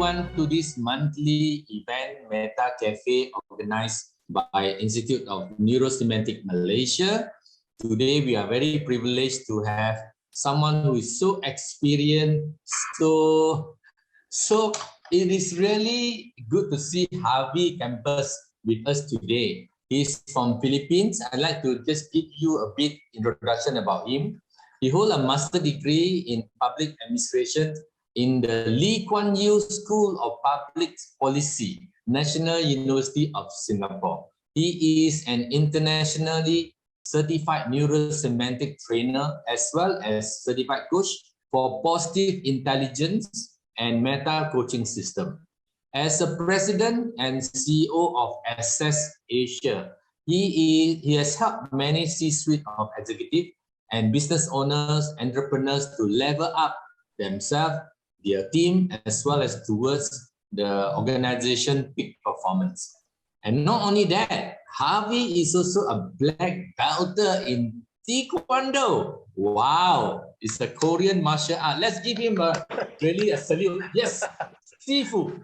everyone to this monthly event, Meta-Cafe, organized by Institute of Neurosemantic Malaysia. Today, we are very privileged to have someone who is so experienced, so it is really good to see Harvey Campos with us today. He's from Philippines. I'd like to just give you a bit introduction about him. He holds a master degree in public administration in the Lee Kuan Yew School of Public Policy, National University of Singapore. He is an internationally certified neurosemantic trainer as well as certified coach for positive intelligence and meta coaching system. As a president and CEO of Access Asia, he has helped many C-suite of executives and business owners, entrepreneurs to level up themselves, their team, as well as towards the organization peak performance. And not only that, Harvey is also a black belter in Taekwondo. Wow, it's a Korean martial art. Let's give him really a salute. Yes, Sifu.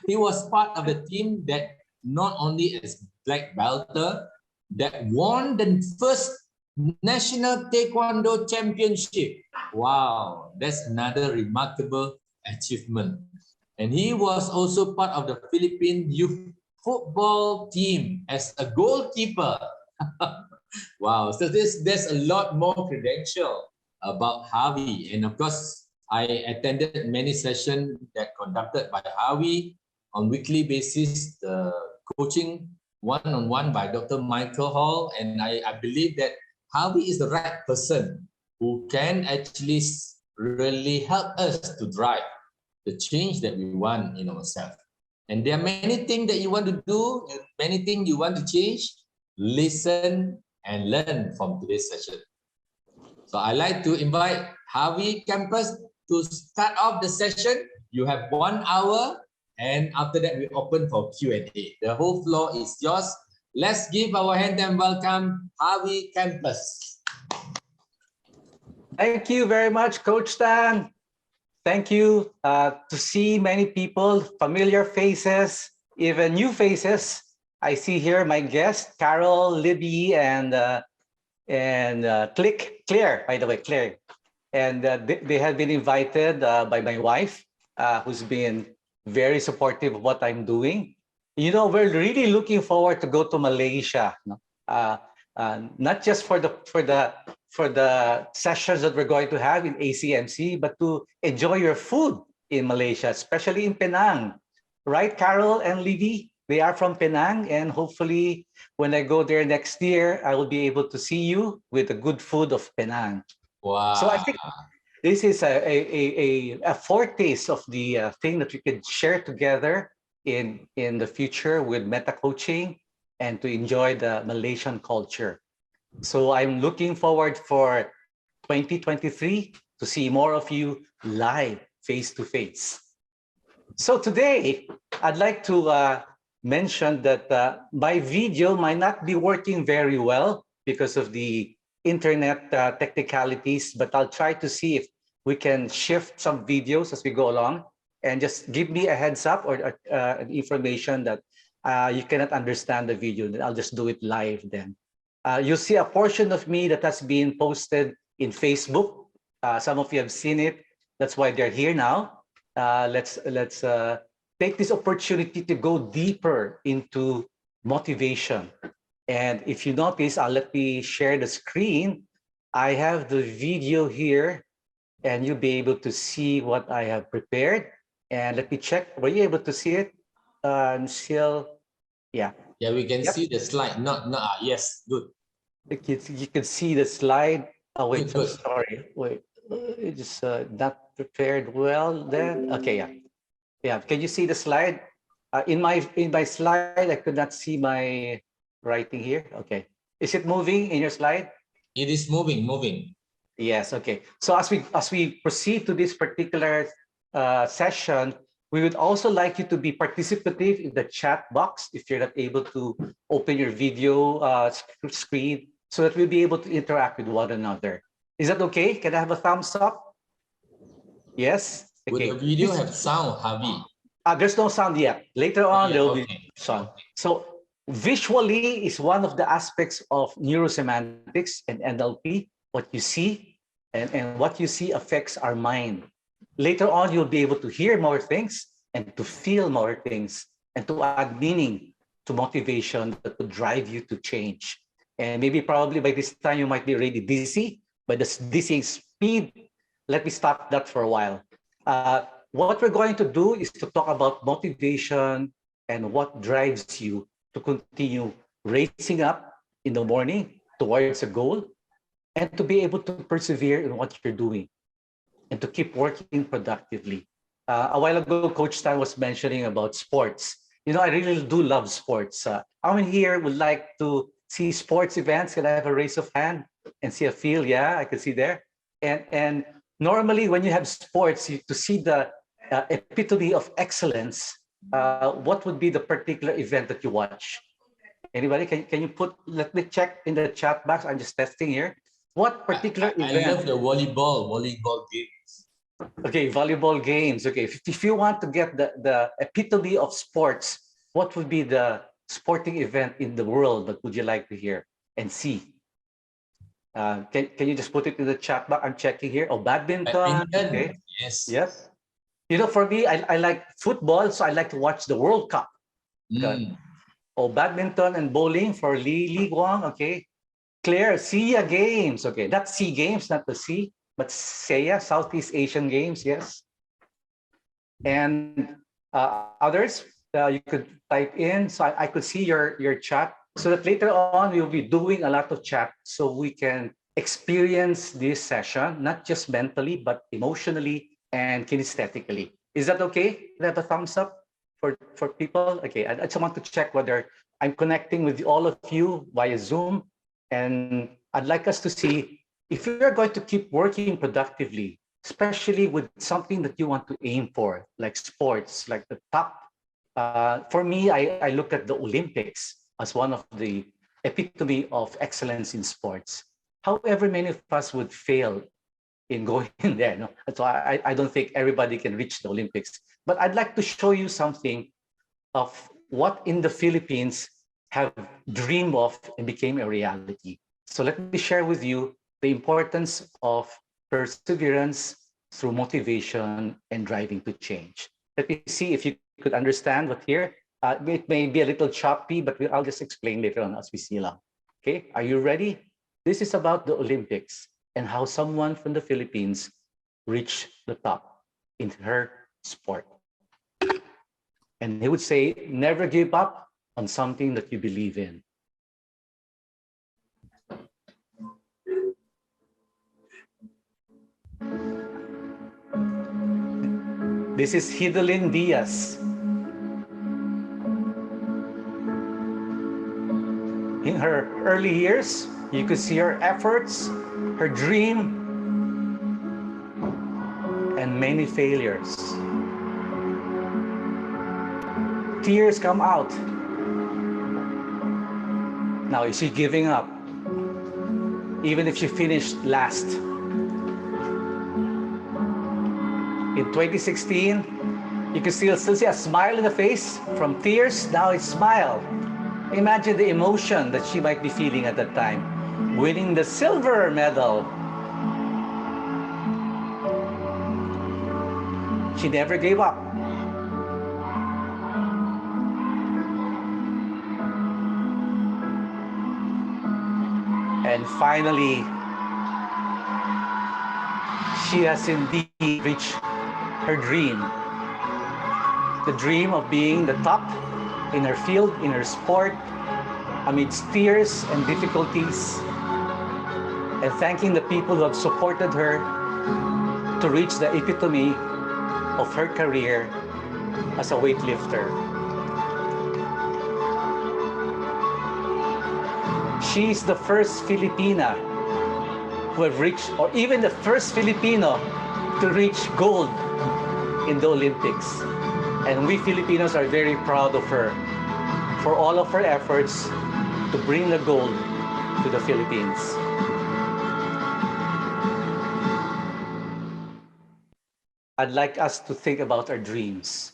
He was part of the team that not only as black belter, that won the first National Taekwondo Championship. Wow, that's another remarkable achievement. And he was also part of the Philippine youth football team as a goalkeeper. Wow, so there's a lot more credential about Harvey. And of course, I attended many sessions that conducted by Harvey on weekly basis, the coaching one-on-one by Dr. Michael Hall. And I believe that Harvey is the right person who can actually really help us to drive the change that we want in ourselves. And there are many things that you want to do, many things you want to change. Listen and learn from today's session. So I'd like to invite Harvey Campos to start off the session. You have 1 hour, and after that, we open for Q&A. The whole floor is yours. Let's give our hand and welcome Harvey Campos. Thank you very much, Coach Stan. Thank you to see many people, familiar faces, even new faces. I see here my guests, Carol, Libby, and Claire, by the way, Claire. And they have been invited by my wife, who's been very supportive of what I'm doing. You know, we're really looking forward to go to Malaysia, not just for the sessions that we're going to have in ACMC, but to enjoy your food in Malaysia, especially in Penang. Right, Carol and Libby? They are from Penang, and hopefully when I go there next year, I will be able to see you with the good food of Penang. Wow. So I think this is a foretaste of the thing that we can share together in the future with meta coaching and to enjoy the Malaysian culture. So I'm looking forward for 2023 to see more of you live, face to face. So today, I'd like to mention that my video might not be working very well because of the internet technicalities, but I'll try to see if we can shift some videos as we go along, and just give me a heads up or an information that you cannot understand the video. Then I'll just do it live then. You'll see a portion of me that has been posted in Facebook. Some of you have seen it. That's why they're here now. Let's take this opportunity to go deeper into motivation. And if you notice, let me share the screen. I have the video here, and you'll be able to see what I have prepared. And let me check. Were you able to see it? Still, yeah. Yeah, we can see the slide. Yes, good. You can see the slide. Oh, wait, good. I'm sorry. Wait, it is not prepared well then. Okay, yeah. Yeah, can you see the slide? In my slide, I could not see my writing here. Okay. Is it moving in your slide? It is moving. Yes, okay. So as we proceed to this particular session, we would also like you to be participative in the chat box if you're not able to open your video screen, so that we'll be able to interact with one another. Is that okay? Can I have a thumbs up? Yes? Okay. Would the video have sound, Harvey? There's no sound yet. Later on, Yeah, there will be okay. sound. Okay. So visually is one of the aspects of neurosemantics and NLP. What you see and what you see affects our mind. Later on, you'll be able to hear more things and to feel more things and to add meaning to motivation that would drive you to change. And maybe probably by this time, you might be already dizzy by this dizzying speed. Let me stop that for a while. What we're going to do is to talk about motivation and what drives you to continue racing up in the morning towards a goal and to be able to persevere in what you're doing and to keep working productively. A while ago, Coach Stan was mentioning about sports. You know, I really do love sports. How many here would like to see sports events? Can I have a raise of hand and see a field? Yeah, I can see there. And normally when you have sports, to see the epitome of excellence, what would be the particular event that you watch? Anybody? Can you put, let me check in the chat box. I'm just testing here. What particular I love event? the volleyball games. Okay, volleyball games. Okay, if you want to get the epitome of sports, what would be the sporting event in the world that would you like to hear and see? Can you just put it in the chat box? I'm checking here. Oh, badminton. Okay. Badminton, yes. Yes. You know, for me, I like football, so I like to watch the World Cup. Okay. Mm. Oh, badminton and bowling for Li Guang. Okay. Claire, SEA Games. Okay, that's SEA Games, not the sea, but SEA, Southeast Asian Games. Yes. And others, you could type in, so I could see your chat, so that later on we'll be doing a lot of chat so we can experience this session, not just mentally, but emotionally and kinesthetically. Is that okay? Can I have a thumbs up for people? Okay, I just want to check whether I'm connecting with all of you via Zoom, and I'd like us to see if you're going to keep working productively, especially with something that you want to aim for, like sports, like the top. For me, I look at the Olympics as one of the epitome of excellence in sports. However, many of us would fail in going in there. No? So I don't think everybody can reach the Olympics. But I'd like to show you something of what in the Philippines have dreamed of and became a reality. So let me share with you the importance of perseverance through motivation and driving to change. Let me see if you could understand what here. It may be a little choppy, but I'll just explain later on as we see along. Okay, are you ready? This is about the Olympics and how someone from the Philippines reached the top in her sport. And he would say, never give up on something that you believe in. This is Hidalyn Diaz. In her early years, you could see her efforts, her dream, and many failures. Tears come out. Now, is she giving up? Even if she finished last. In 2016, you can still see a smile in the face. From tears, now it's smile. Imagine the emotion that she might be feeling at that time. Winning the silver medal. She never gave up. And finally, she has indeed reached her dream. The dream of being the top in her field, in her sport, amidst tears and difficulties, and thanking the people who have supported her to reach the epitome of her career as a weightlifter. She's the first Filipina who have reached, or even the first Filipino to reach gold in the Olympics. And we Filipinos are very proud of her for all of her efforts to bring the gold to the Philippines. I'd like us to think about our dreams.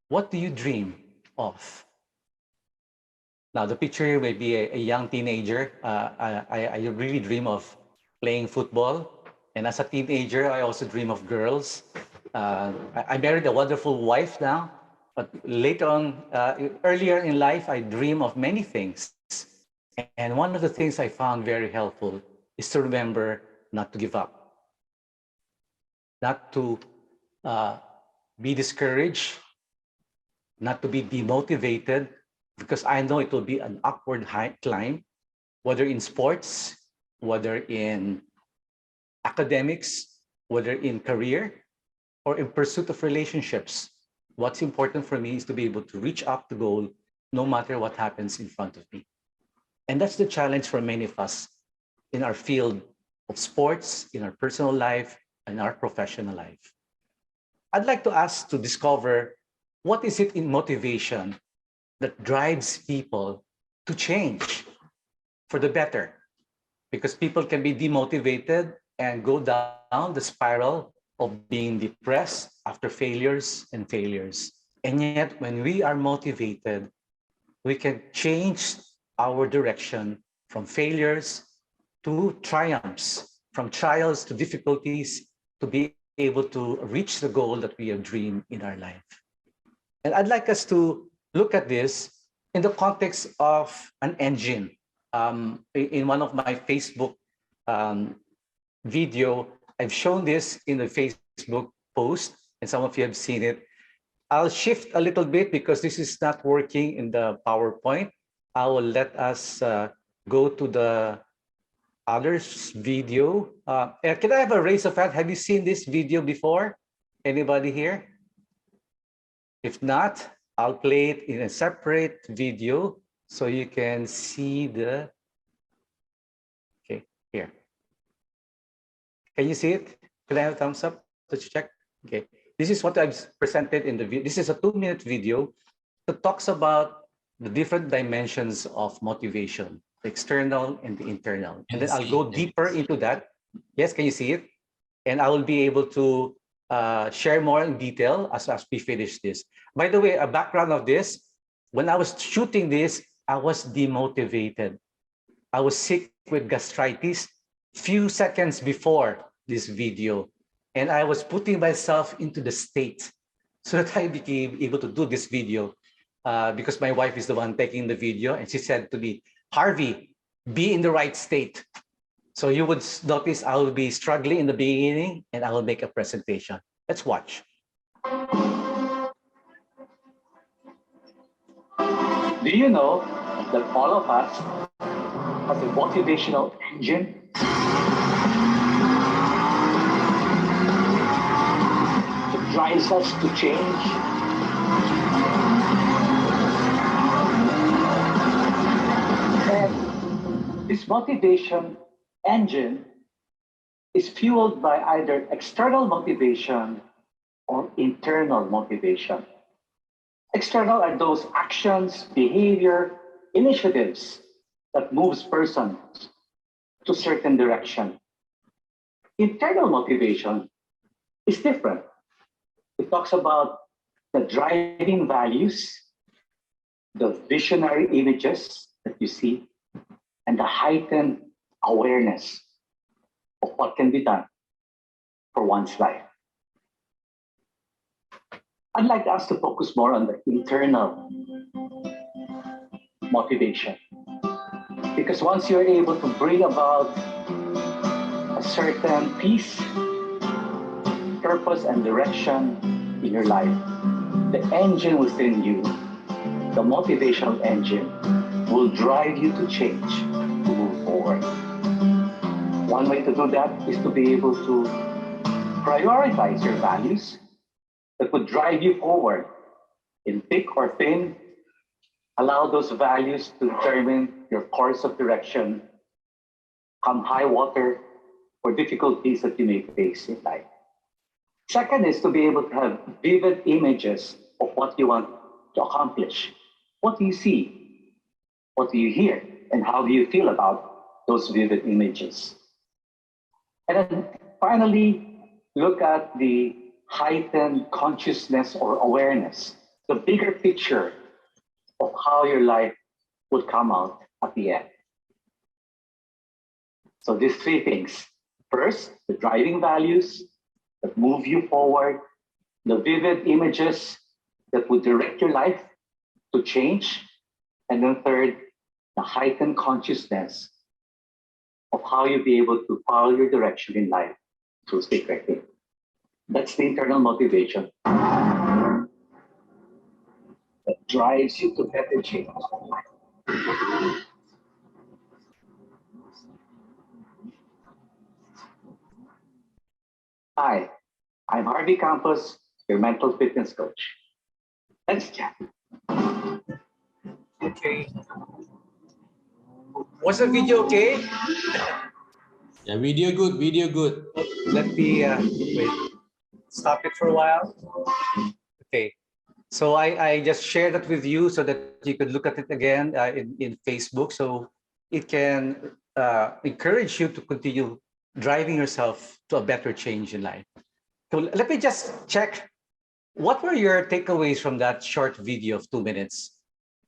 what do you dream of? Now, the picture here may be a young teenager. I really dream of playing football. And as a teenager, I also dream of girls. I married a wonderful wife now. But later on, earlier in life, I dream of many things. And one of the things I found very helpful is to remember not to give up, not to be discouraged, not to be demotivated, because I know it will be an upward climb, whether in sports, whether in academics, whether in career, or in pursuit of relationships. What's important for me is to be able to reach up the goal no matter what happens in front of me. And that's the challenge for many of us in our field of sports, in our personal life, and our professional life. I'd like to ask to discover what is it in motivation that drives people to change for the better, because people can be demotivated and go down the spiral of being depressed after failures and failures. And yet, when we are motivated, we can change our direction from failures to triumphs, from trials to difficulties, to be able to reach the goal that we have dreamed in our life. And I'd like us to look at this in the context of an engine. In one of my Facebook video, I've shown this in the Facebook post, and some of you have seen it. I'll shift a little bit because this is not working in the PowerPoint. I will let us go to the others video. Can I have a raise of hand? Have you seen this video before? Anybody here? If not, I'll play it in a separate video so you can see the, okay, here. Can you see it? Can I have a thumbs up to check? Okay, this is what I've presented in the video. This is a 2-minute video that talks about the different dimensions of motivation, the external and the internal. And then I'll go deeper into that. Yes, can you see it? And I will be able to share more in detail as we finish this. By the way, a background of this, when I was shooting this, I was demotivated. I was sick with gastritis few seconds before this video. And I was putting myself into the state so that I became able to do this video because my wife is the one taking the video. And she said to me, Harvey, be in the right state. So you would notice I will be struggling in the beginning and I will make a presentation. Let's watch. Do you know that all of us have a motivational engine? It drives us to change. And this motivation engine is fueled by either external motivation or internal motivation. External are those actions, behavior, initiatives that moves persons to certain direction. Internal motivation is different. It talks about the driving values, the visionary images that you see, and the heightened awareness of what can be done for one's life. I'd like us to focus more on the internal motivation. Because once you're able to bring about a certain peace, purpose, and direction in your life, the engine within you, the motivational engine, will drive you to change, to move forward. One way to do that is to be able to prioritize your values that would drive you forward in thick or thin. Allow those values to determine your course of direction, come high water, or difficulties that you may face in life. Second is to be able to have vivid images of what you want to accomplish. What do you see? What do you hear? And how do you feel about those vivid images? And then finally, look at the heightened consciousness or awareness the bigger picture of how your life would come out at the end. So these three things. First, the driving values that move you forward, the vivid images that would direct your life to change, and then third, the heightened consciousness of how you'll be able to follow your direction in life through secreting. That's the internal motivation that drives you to better change. Hi, I'm Harvey Campos, your mental fitness coach. Let's chat. Okay. Was the video okay? Yeah, video good, video good. Let me wait. Stop it for a while. Okay. So I just shared that with you so that you could look at it again in Facebook. So it can encourage you to continue driving yourself to a better change in life. So let me just check. What were your takeaways from that short video of 2 minutes?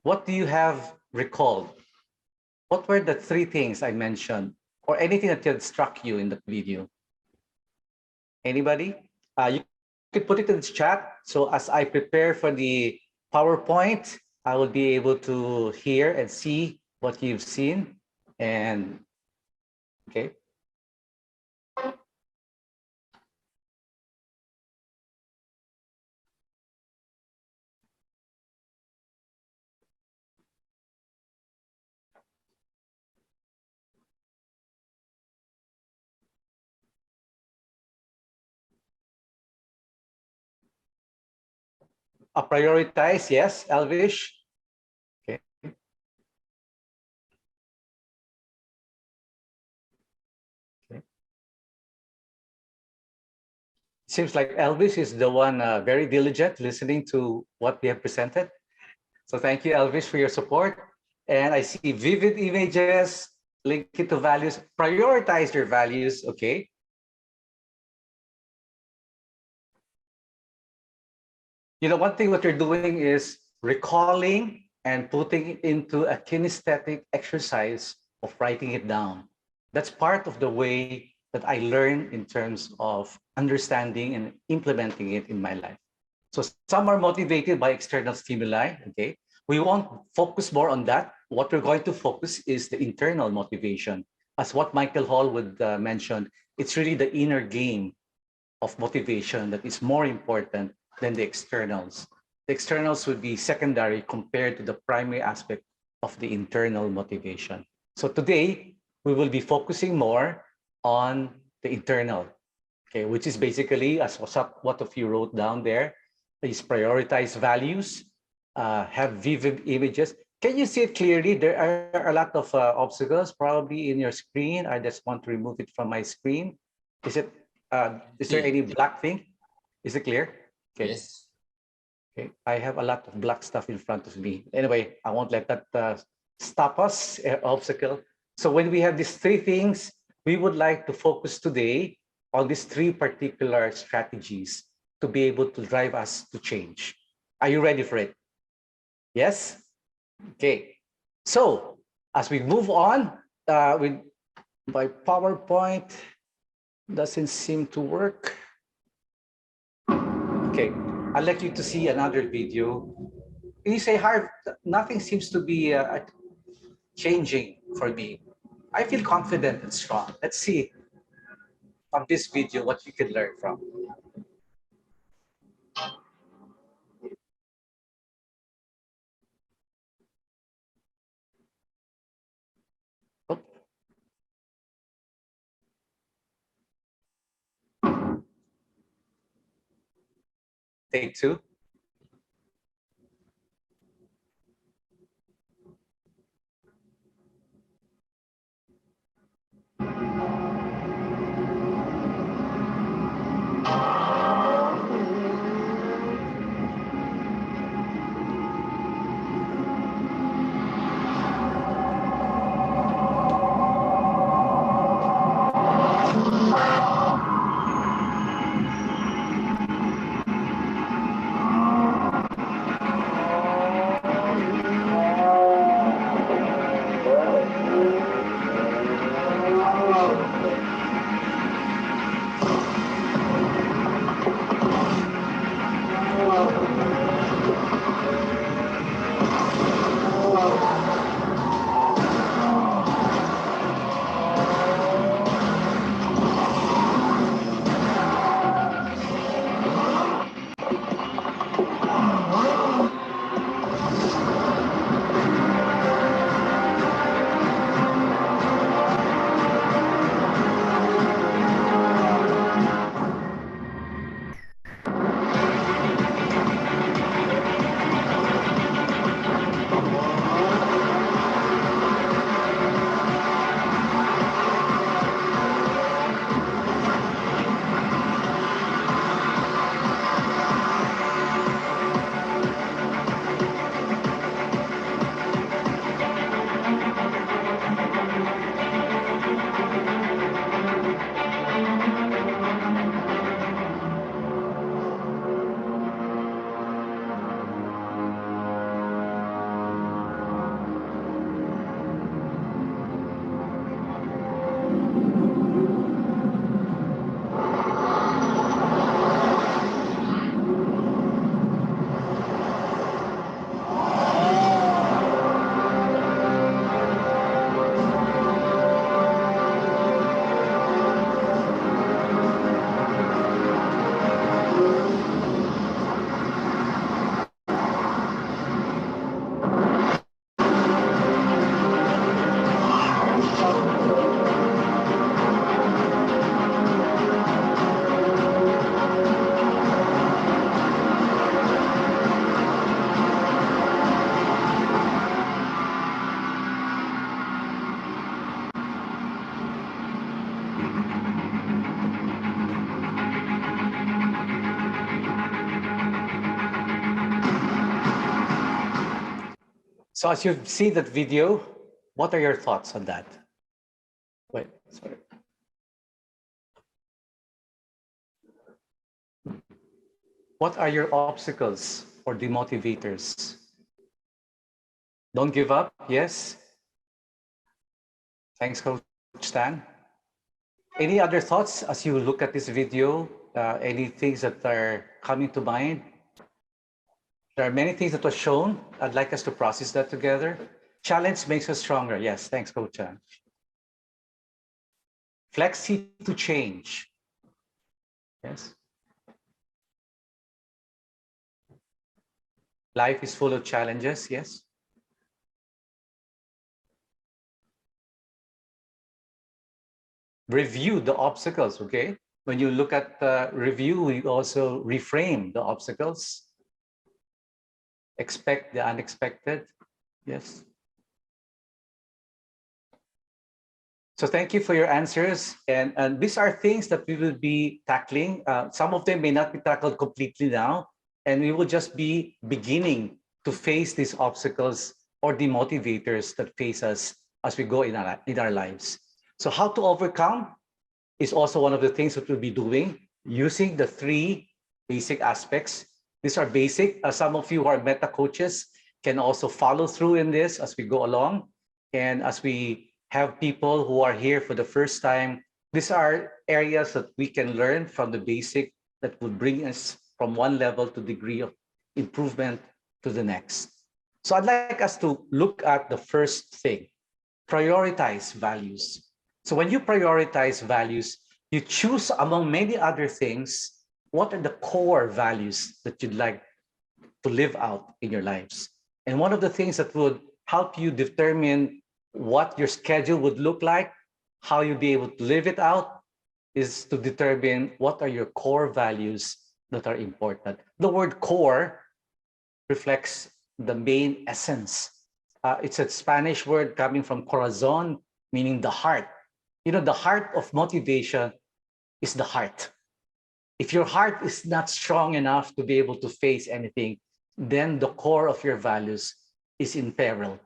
What do you have recalled? What were the three things I mentioned or anything that had struck you in the video? Anybody? You could put it in the chat. So as I prepare for the PowerPoint, I will be able to hear and see what you've seen. And okay. Prioritize, yes, Elvish. Okay. Okay. Seems like Elvis is the one very diligent listening to what we have presented. So thank you, Elvis, for your support. And I see vivid images, link it to values, prioritize your values, okay. You know, one thing what you're doing is recalling and putting it into a kinesthetic exercise of writing it down. That's part of the way that I learn in terms of understanding and implementing it in my life. So some are motivated by external stimuli, okay? We won't focus more on that. What we're going to focus is the internal motivation. As what Michael Hall would mention, it's really the inner game of motivation that is more important than the externals. The externals would be secondary compared to the primary aspect of the internal motivation. So today, we will be focusing more on the internal, okay, which is basically, as what of you wrote down there, is prioritize values, have vivid images. Can you see it clearly? There are a lot of obstacles probably in your screen. I just want to remove it from my screen. Is there any black thing? Is it clear? Okay. Yes. Okay. I have a lot of black stuff in front of me. Anyway, I won't let that stop us, obstacle. So when we have these three things, we would like to focus today on these three particular strategies to be able to drive us to change. Are you ready for it? Yes? Okay. So as we move on with my PowerPoint, doesn't seem to work. Okay, I'd like you to see another video. You say, Harv, nothing seems to be changing for me. I feel confident and strong. Let's see from this video what you can learn from. Oh. Take two. So as you see that video, what are your thoughts on that? Wait, sorry. What are your obstacles or demotivators? Don't give up, yes? Thanks, Coach Stan. Any other thoughts as you look at this video? Any things that are coming to mind? There are many things that were shown. I'd like us to process that together. Challenge makes us stronger. Yes, thanks, Coach Chan. Flexi to change. Yes. Life is full of challenges. Yes. Review the obstacles. Okay. When you look at the review, we also reframe the obstacles. Expect the unexpected. Yes. So thank you for your answers. And these are things that we will be tackling. Some of them may not be tackled completely now, and we will just be beginning to face these obstacles or the motivators that face us as we go in our lives. So how to overcome is also one of the things that we'll be doing, using the 3 basic aspects. These are basic. Some of you who are meta coaches can also follow through in this as we go along. And as we have people who are here for the first time, these are areas that we can learn from the basic that would bring us from one level to degree of improvement to the next. So I'd like us to look at the first thing, prioritize values. So when you prioritize values, you choose among many other things, what are the core values that you'd like to live out in your lives? And one of the things that would help you determine what your schedule would look like, how you'll be able to live it out, is to determine what are your core values that are important. The word core reflects the main essence. It's a Spanish word coming from corazón, meaning the heart. You know, the heart of motivation is the heart. If your heart is not strong enough to be able to face anything, then the core of your values is in peril.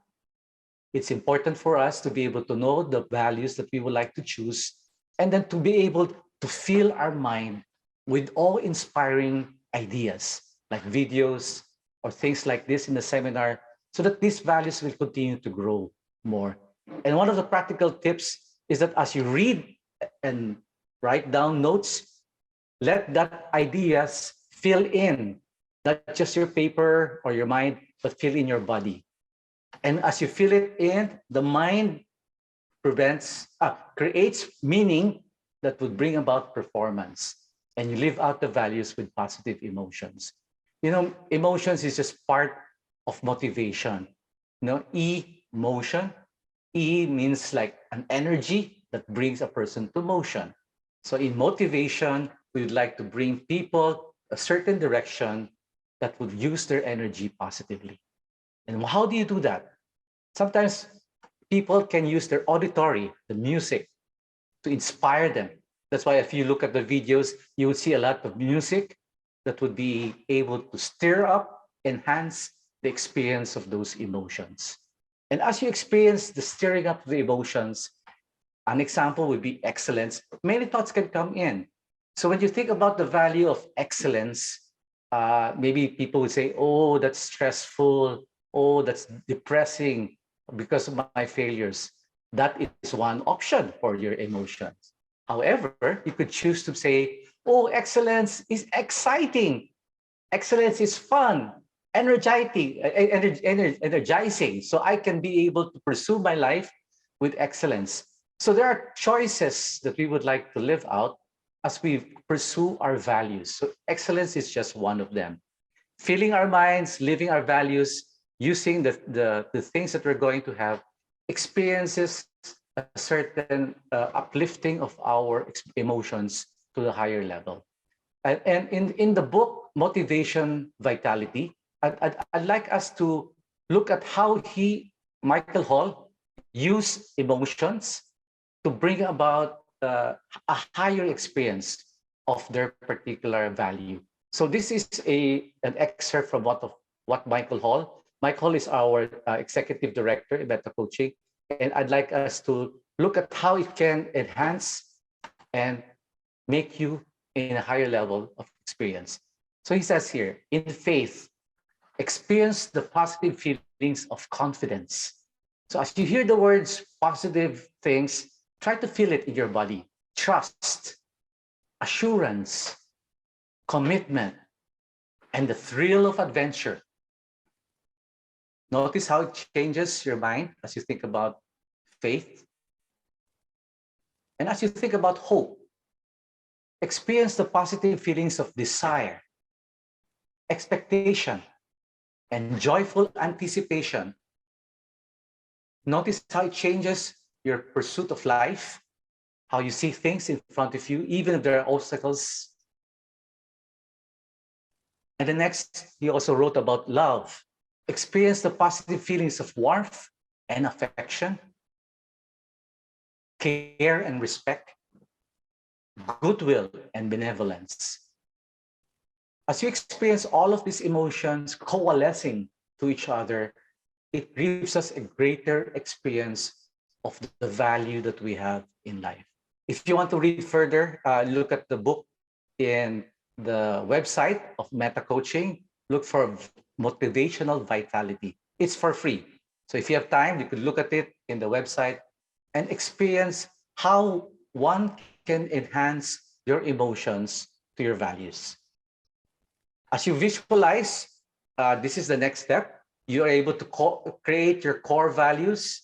It's important for us to be able to know the values that we would like to choose, and then to be able to fill our mind with awe-inspiring ideas, like videos or things like this in the seminar, so that these values will continue to grow more. And one of the practical tips is that as you read and write down notes, let that ideas fill in, not just your paper or your mind, but fill in your body. And as you fill it in, the mind creates meaning that would bring about performance. And you live out the values with positive emotions. You know, emotions is just part of motivation. You know, emotion. E means like an energy that brings a person to motion. So in motivation, we would like to bring people a certain direction that would use their energy positively. And how do you do that? Sometimes people can use their auditory, the music, to inspire them. That's why if you look at the videos, you would see a lot of music that would be able to stir up, enhance the experience of those emotions. And as you experience the stirring up of the emotions, an example would be excellence. Many thoughts can come in. So when you think about the value of excellence, maybe people would say, oh, that's stressful. Oh, that's depressing because of my failures. That is one option for your emotions. However, you could choose to say, oh, excellence is exciting. Excellence is fun, energizing. So I can be able to pursue my life with excellence. So there are choices that we would like to live out as we pursue our values. So excellence is just one of them. Filling our minds, living our values, using the things that we're going to have, experiences a certain uplifting of our emotions to the higher level. And in the book, Motivation, Vitality, I'd like us to look at how Michael Hall, used emotions to bring about a higher experience of their particular value. So this is an excerpt from what Michael Hall Michael is our executive director in Meta-Coaching, and I'd like us to look at how it can enhance and make you in a higher level of experience. So he says here, in faith, experience the positive feelings of confidence. So as you hear the words positive things, try to feel it in your body. Trust, assurance, commitment, and the thrill of adventure. Notice how it changes your mind as you think about faith. And as you think about hope, experience the positive feelings of desire, expectation, and joyful anticipation. Notice how it changes your pursuit of life, how you see things in front of you, even if there are obstacles. And the next, he also wrote about love. Experience the positive feelings of warmth and affection, care and respect, goodwill and benevolence. As you experience all of these emotions coalescing to each other, it gives us a greater experience of the value that we have in life. If you want to read further, look at the book in the website of Meta-Coaching. Look for Motivational Vitality. It's for free. So if you have time, you could look at it in the website and experience how one can enhance your emotions to your values. As you visualize, this is the next step. You are able to create your core values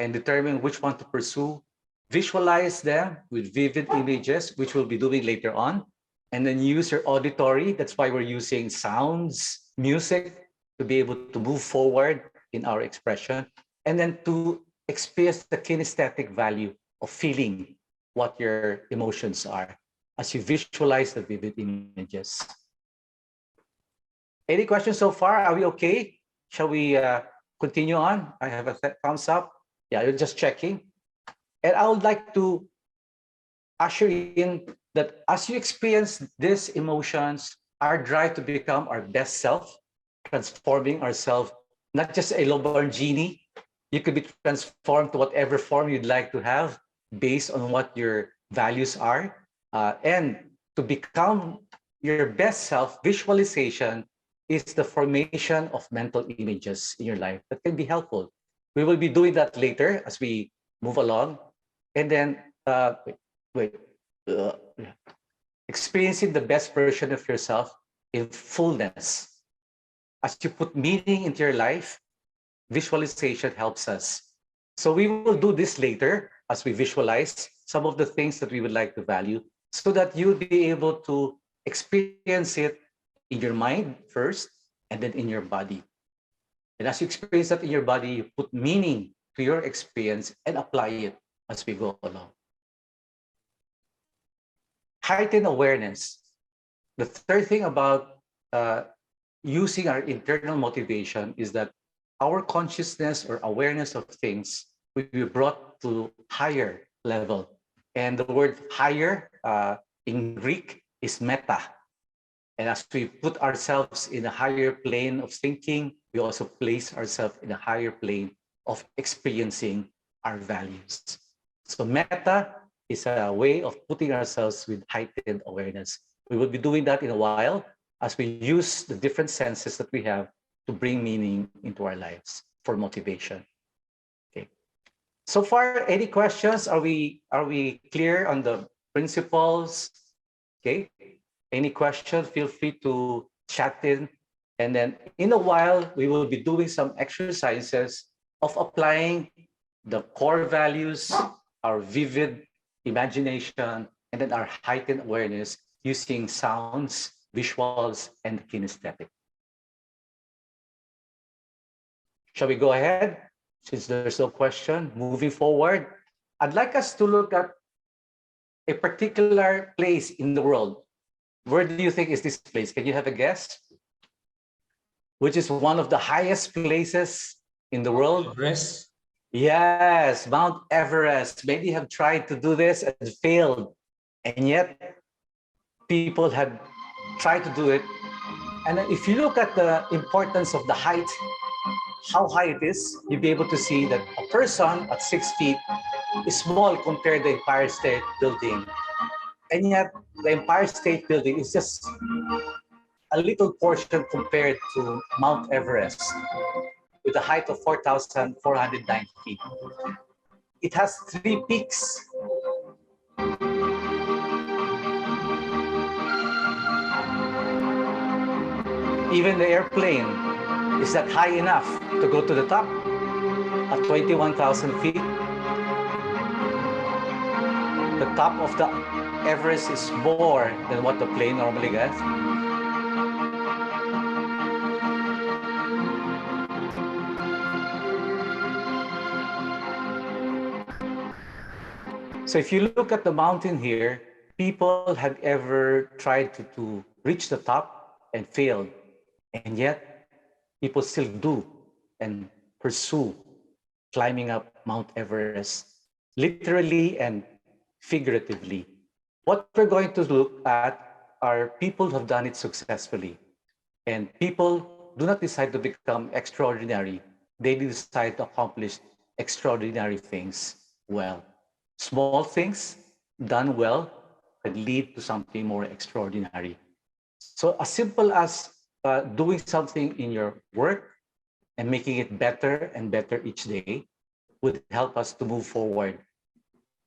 and determine which one to pursue. Visualize them with vivid images, which we'll be doing later on. And then use your auditory. That's why we're using sounds, music, to be able to move forward in our expression. And then to experience the kinesthetic value of feeling what your emotions are as you visualize the vivid images. Any questions so far? Are we okay? Shall we continue on? I have a thumbs up. Yeah, you're just checking. And I would like to usher in that as you experience these emotions, our drive to become our best self, transforming ourselves, not just a lowborn genie. You could be transformed to whatever form you'd like to have based on what your values are. And to become your best self, visualization is the formation of mental images in your life that can be helpful. We will be doing that later as we move along. And then, experiencing the best version of yourself in fullness. As you put meaning into your life, visualization helps us. So we will do this later as we visualize some of the things that we would like to value so that you'll be able to experience it in your mind first and then in your body. And as you experience that in your body, you put meaning to your experience and apply it as we go along. Heightened awareness. The third thing about using our internal motivation is that our consciousness or awareness of things will be brought to higher level. And the word higher in Greek is meta. And as we put ourselves in a higher plane of thinking, we also place ourselves in a higher plane of experiencing our values. So meta is a way of putting ourselves with heightened awareness. We will be doing that in a while as we use the different senses that we have to bring meaning into our lives for motivation. Okay. So far, any questions? Are we clear on the principles? Okay. Any questions? Feel free to chat in. And then in a while, we will be doing some exercises of applying the core values, our vivid imagination, and then our heightened awareness using sounds, visuals, and kinesthetic. Shall we go ahead? Since there's no question, moving forward, I'd like us to look at a particular place in the world. Where do you think is this place? Can you have a guess? Which is one of the highest places in the world? Everest. Yes, Mount Everest. Many have tried to do this and failed. And yet, people have tried to do it. And if you look at the importance of the height how high it is, you'll be able to see that a person at 6 feet is small compared to the Empire State Building. And yet, the Empire State Building is just a little portion compared to Mount Everest with a height of 4,409 feet. It has 3 peaks. Even the airplane is that high enough to go to the top at 21,000 feet. The top of the Everest is more than what the plane normally gets. So if you look at the mountain here, people have ever tried to reach the top and failed. And yet, people still do and pursue climbing up Mount Everest, literally and figuratively. What we're going to look at are people who have done it successfully. And people do not decide to become extraordinary. They decide to accomplish extraordinary things well. Small things done well can lead to something more extraordinary. So as simple as doing something in your work and making it better and better each day would help us to move forward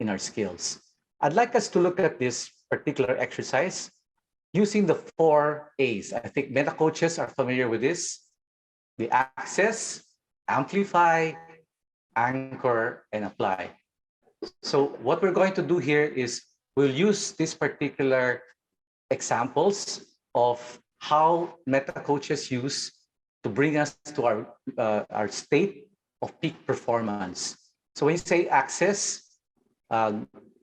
in our skills. I'd like us to look at this particular exercise using the 4 A's. I think meta coaches are familiar with this: the access, amplify, anchor, and apply. So what we're going to do here is we'll use these particular examples of how meta coaches use to bring us to our state of peak performance. So when you say access,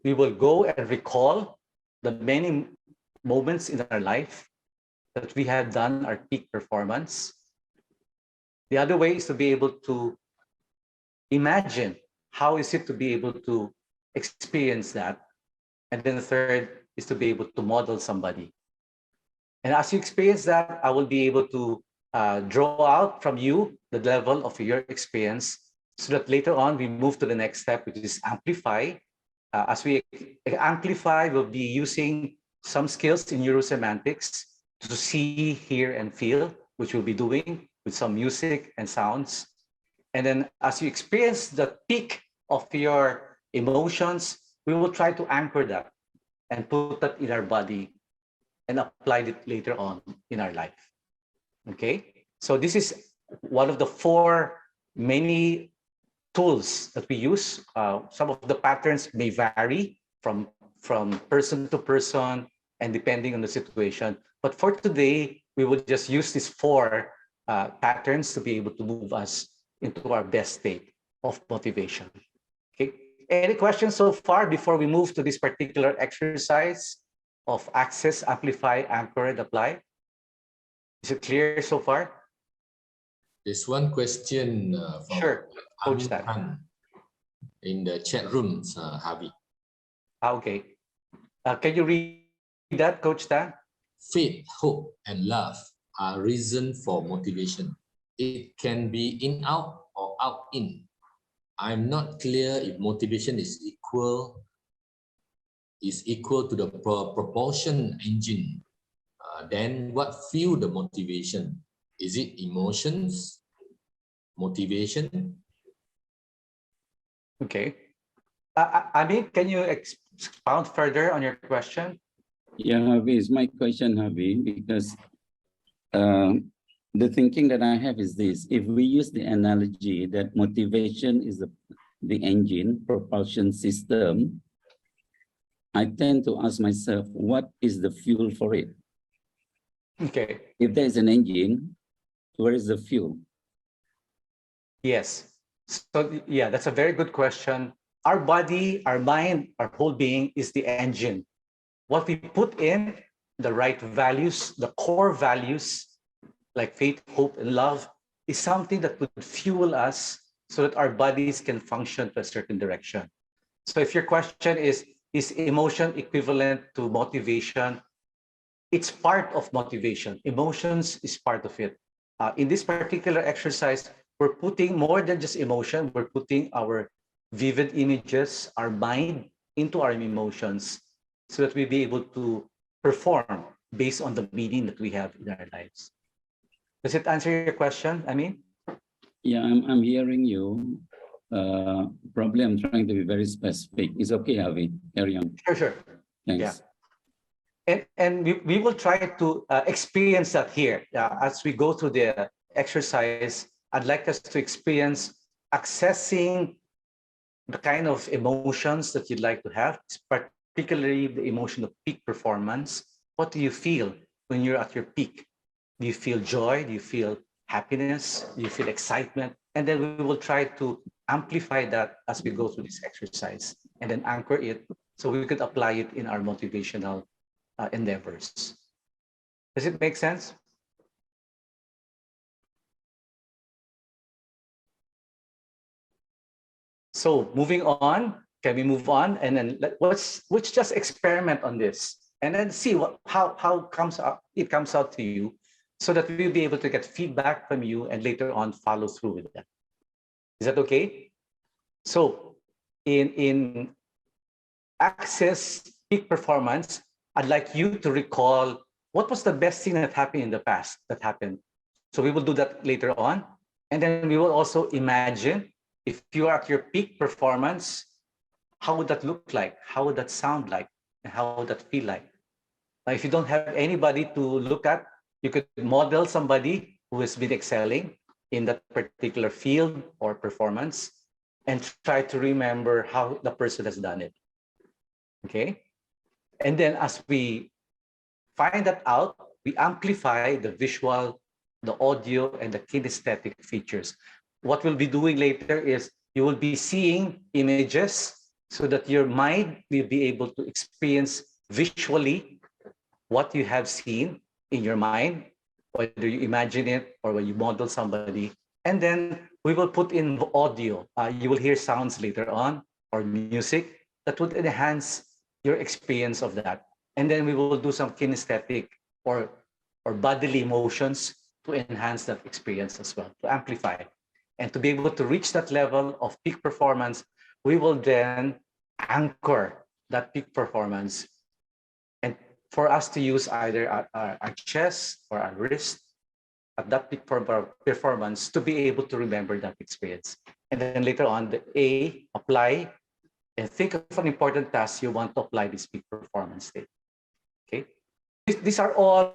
we will go and recall the many moments in our life that we have done our peak performance. The other way is to be able to imagine how is it to be able to experience that. And then the third is to be able to model somebody. And as you experience that, I will be able to draw out from you the level of your experience so that later on we move to the next step, which is amplify. As we amplify, we'll be using some skills in neurosemantics to see, hear, and feel, which we'll be doing with some music and sounds. And then as you experience the peak of your emotions, we will try to anchor that and put that in our body and apply it later on in our life. Okay, so this is one of the 4 many tools that we use. Some of the patterns may vary from person to person and depending on the situation. But for today, we will just use these 4 patterns to be able to move us into our best state of motivation. Okay, any questions so far before we move to this particular exercise of access, amplify, anchor, and apply? Is it clear so far? There's one question from Sure, Coach Dan. in the chat rooms, Harvey. Okay. Can you read that, Coach Dan? Faith, hope, and love are reason for motivation. It can be in out or out in. I'm not clear if motivation is equal to the propulsion engine. Then what fuel the motivation? Is it emotions, motivation? Okay. Amit, can you expound further on your question? Yeah, Harvey, is my question, Harvey, because the thinking that I have is this: if we use the analogy that motivation is the engine propulsion system, I tend to ask myself, what is the fuel for it? Okay. If there is an engine, where is the fuel? Yes. So yeah, that's a very good question. Our body, our mind, our whole being is the engine. What we put in, the right values, the core values, like faith, hope, and love, is something that would fuel us so that our bodies can function to a certain direction. So if your question is emotion equivalent to motivation? It's part of motivation. Emotions is part of it. In this particular exercise, we're putting more than just emotion, we're putting our vivid images, our mind into our emotions so that we be able to perform based on the meaning that we have in our lives. Does it answer your question, I mean? Yeah, I'm hearing you. Probably I'm trying to be very specific. It's okay, Harvey. Carry on. Sure. Thanks. Yeah. And we will try to experience that here. As we go through the exercise, I'd like us to experience accessing the kind of emotions that you'd like to have, particularly the emotion of peak performance. What do you feel when you're at your peak? Do you feel joy? Do you feel happiness? Do you feel excitement? And then we will try to amplify that as we go through this exercise and then anchor it so we could apply it in our motivational endeavors. Does it make sense? So moving on, can we move on? And then let's just experiment on this and then see how it comes out to you so that we'll be able to get feedback from you and later on follow through with that. Is that okay? So in access peak performance, I'd like you to recall what was the best thing that happened in the past that happened. So we will do that later on. And then we will also imagine if you are at your peak performance, how would that look like? How would that sound like? And how would that feel like? Now, if you don't have anybody to look at, you could model somebody who has been excelling in that particular field or performance and try to remember how the person has done it. Okay? And then as we find that out, we amplify the visual, the audio, and the kinesthetic features. What we'll be doing later is you will be seeing images so that your mind will be able to experience visually what you have seen in your mind, whether you imagine it or when you model somebody. And then we will put in audio. You will hear sounds later on or music that would enhance your experience of that. And then we will do some kinesthetic or bodily motions to enhance that experience as well, to amplify. And to be able to reach that level of peak performance, we will then anchor that peak performance. And for us to use either our chest or our wrist at that peak performance to be able to remember that experience. And then later on, the A, apply, and think of an important task you want to apply this peak performance state. Okay, these are all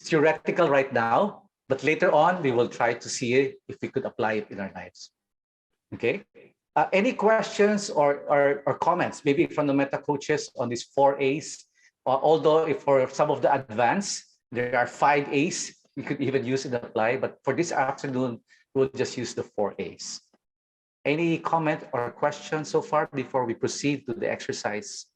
theoretical right now, but later on we will try to see if we could apply it in our lives. Okay, any questions or comments maybe from the meta coaches on these 4 A's? Although if for some of the advanced, there are 5 A's you could even use and apply, but for this afternoon, we'll just use the 4 A's. Any comment or question so far before we proceed to the exercise?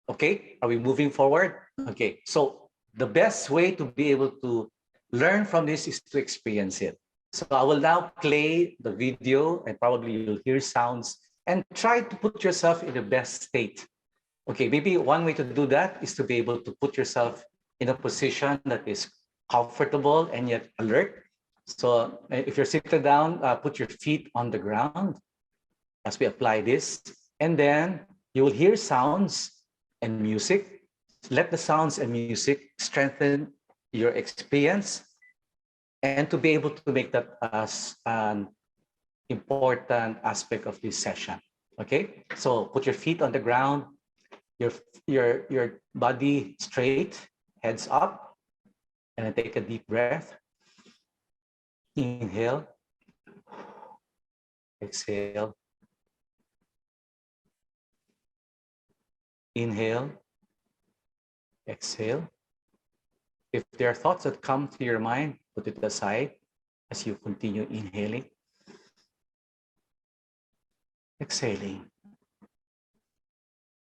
Okay, are we moving forward? Okay, so the best way to be able to learn from this is to experience it. So I will now play the video and probably you'll hear sounds and try to put yourself in the best state. Okay, maybe one way to do that is to be able to put yourself in a position that is comfortable and yet alert. So if you're sitting down, put your feet on the ground as we apply this. And then you will hear sounds and music. Let the sounds and music strengthen your experience and to be able to make that as an important aspect of this session. Okay, so put your feet on the ground, your body straight, heads up, and then take a deep breath. Inhale, exhale. Inhale, exhale. If there are thoughts that come to your mind, put it aside as you continue inhaling. Exhaling.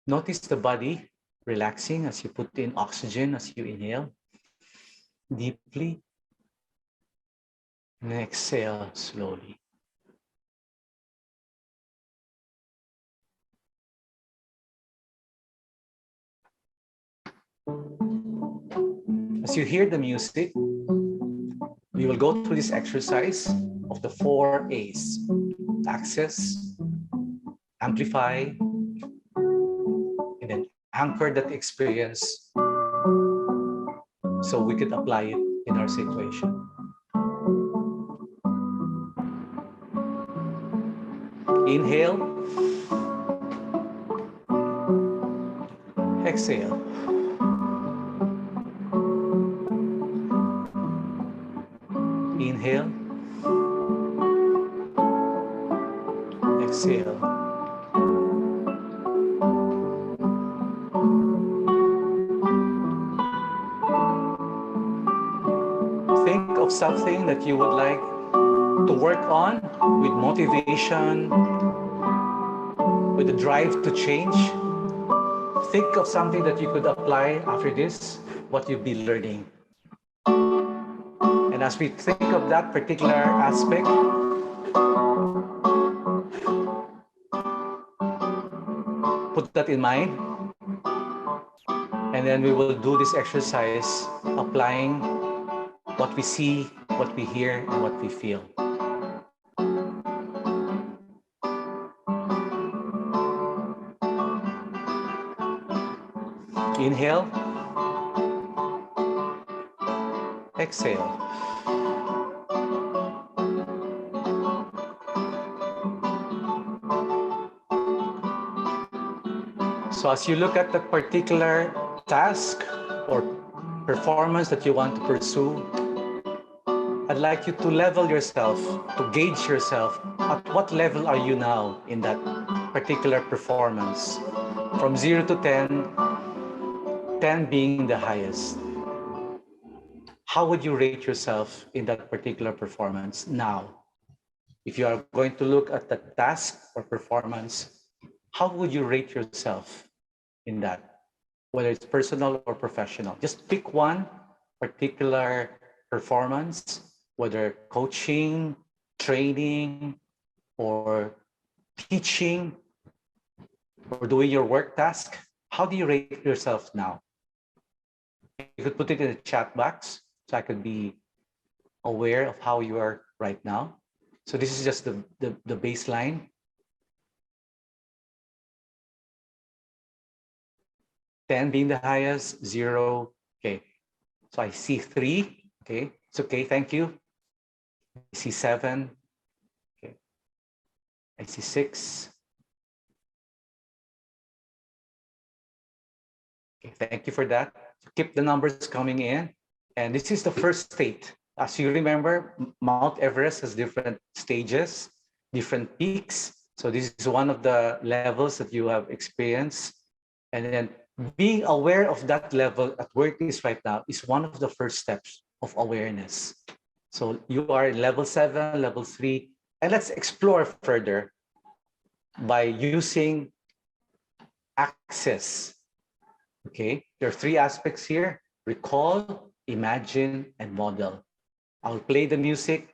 Notice the body relaxing as you put in oxygen as you inhale deeply. And exhale slowly. As as you hear the music, we will go through this exercise of the 4 A's: access, amplify, and then anchor that experience so we could apply it in our situation. Inhale, exhale. Inhale, exhale. Think of something that you would like to work on with motivation, with the drive to change. Think of something that you could apply after this, what you'll be learning. And as we think of that particular aspect, put that in mind, and then we will do this exercise applying what we see, what we hear, and what we feel. Inhale, exhale. So as you look at that particular task or performance that you want to pursue, I'd like you to level yourself, to gauge yourself. At what level are you now in that particular performance? From 0 to 10, 10 being the highest. How would you rate yourself in that particular performance now? If you are going to look at the task or performance, how would you rate yourself in that? Whether it's personal or professional. Just pick one particular performance, whether coaching, training, or teaching, or doing your work task. How do you rate yourself now? You could put it in the chat box so I could be aware of how you are right now. So this is just the baseline. 10 being the highest, 0, okay. So I see 3, okay, it's okay, thank you. I see 7, okay. I see 6. Okay, thank you for that. So keep the numbers coming in. And this is the first state. As you remember, Mount Everest has different stages, different peaks. So this is one of the levels that you have experienced. And then being aware of that level at where it is right now is one of the first steps of awareness. So you are in level 7, level 3, and let's explore further by using access. Okay, there are 3 aspects here: recall, imagine, and model. I'll play the music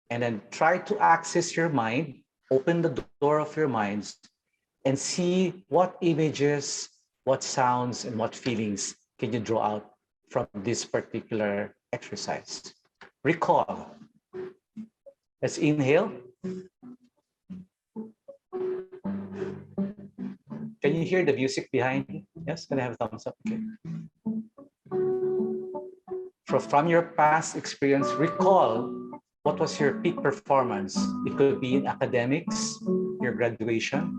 and then try to access your mind, open the door of your minds, and see what images, what sounds, and what feelings can you draw out from this particular exercise. Recall. Let's inhale. Can you hear the music behind me? Yes, can I have a thumbs up? Okay. From your past experience, recall what was your peak performance. It could be in academics, your graduation,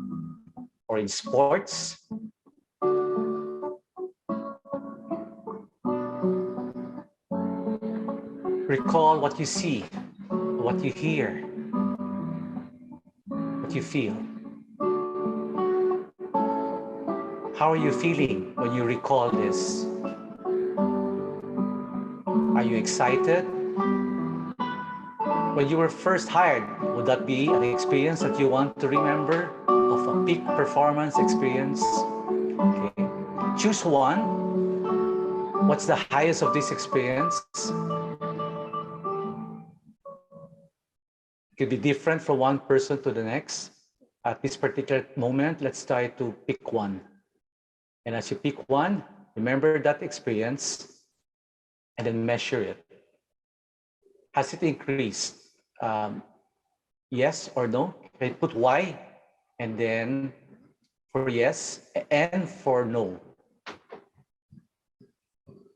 or in sports. Recall what you see, what you hear, what you feel. How are you feeling when you recall this? Are you excited? When you were first hired, would that be an experience that you want to remember of a peak performance experience? Okay. Choose one. What's the highest of this experience? It could be different from one person to the next. At this particular moment, let's try to pick one. And as you pick one, remember that experience and then measure it. Has it increased? Yes or no? Okay, put Y and then for yes and for no.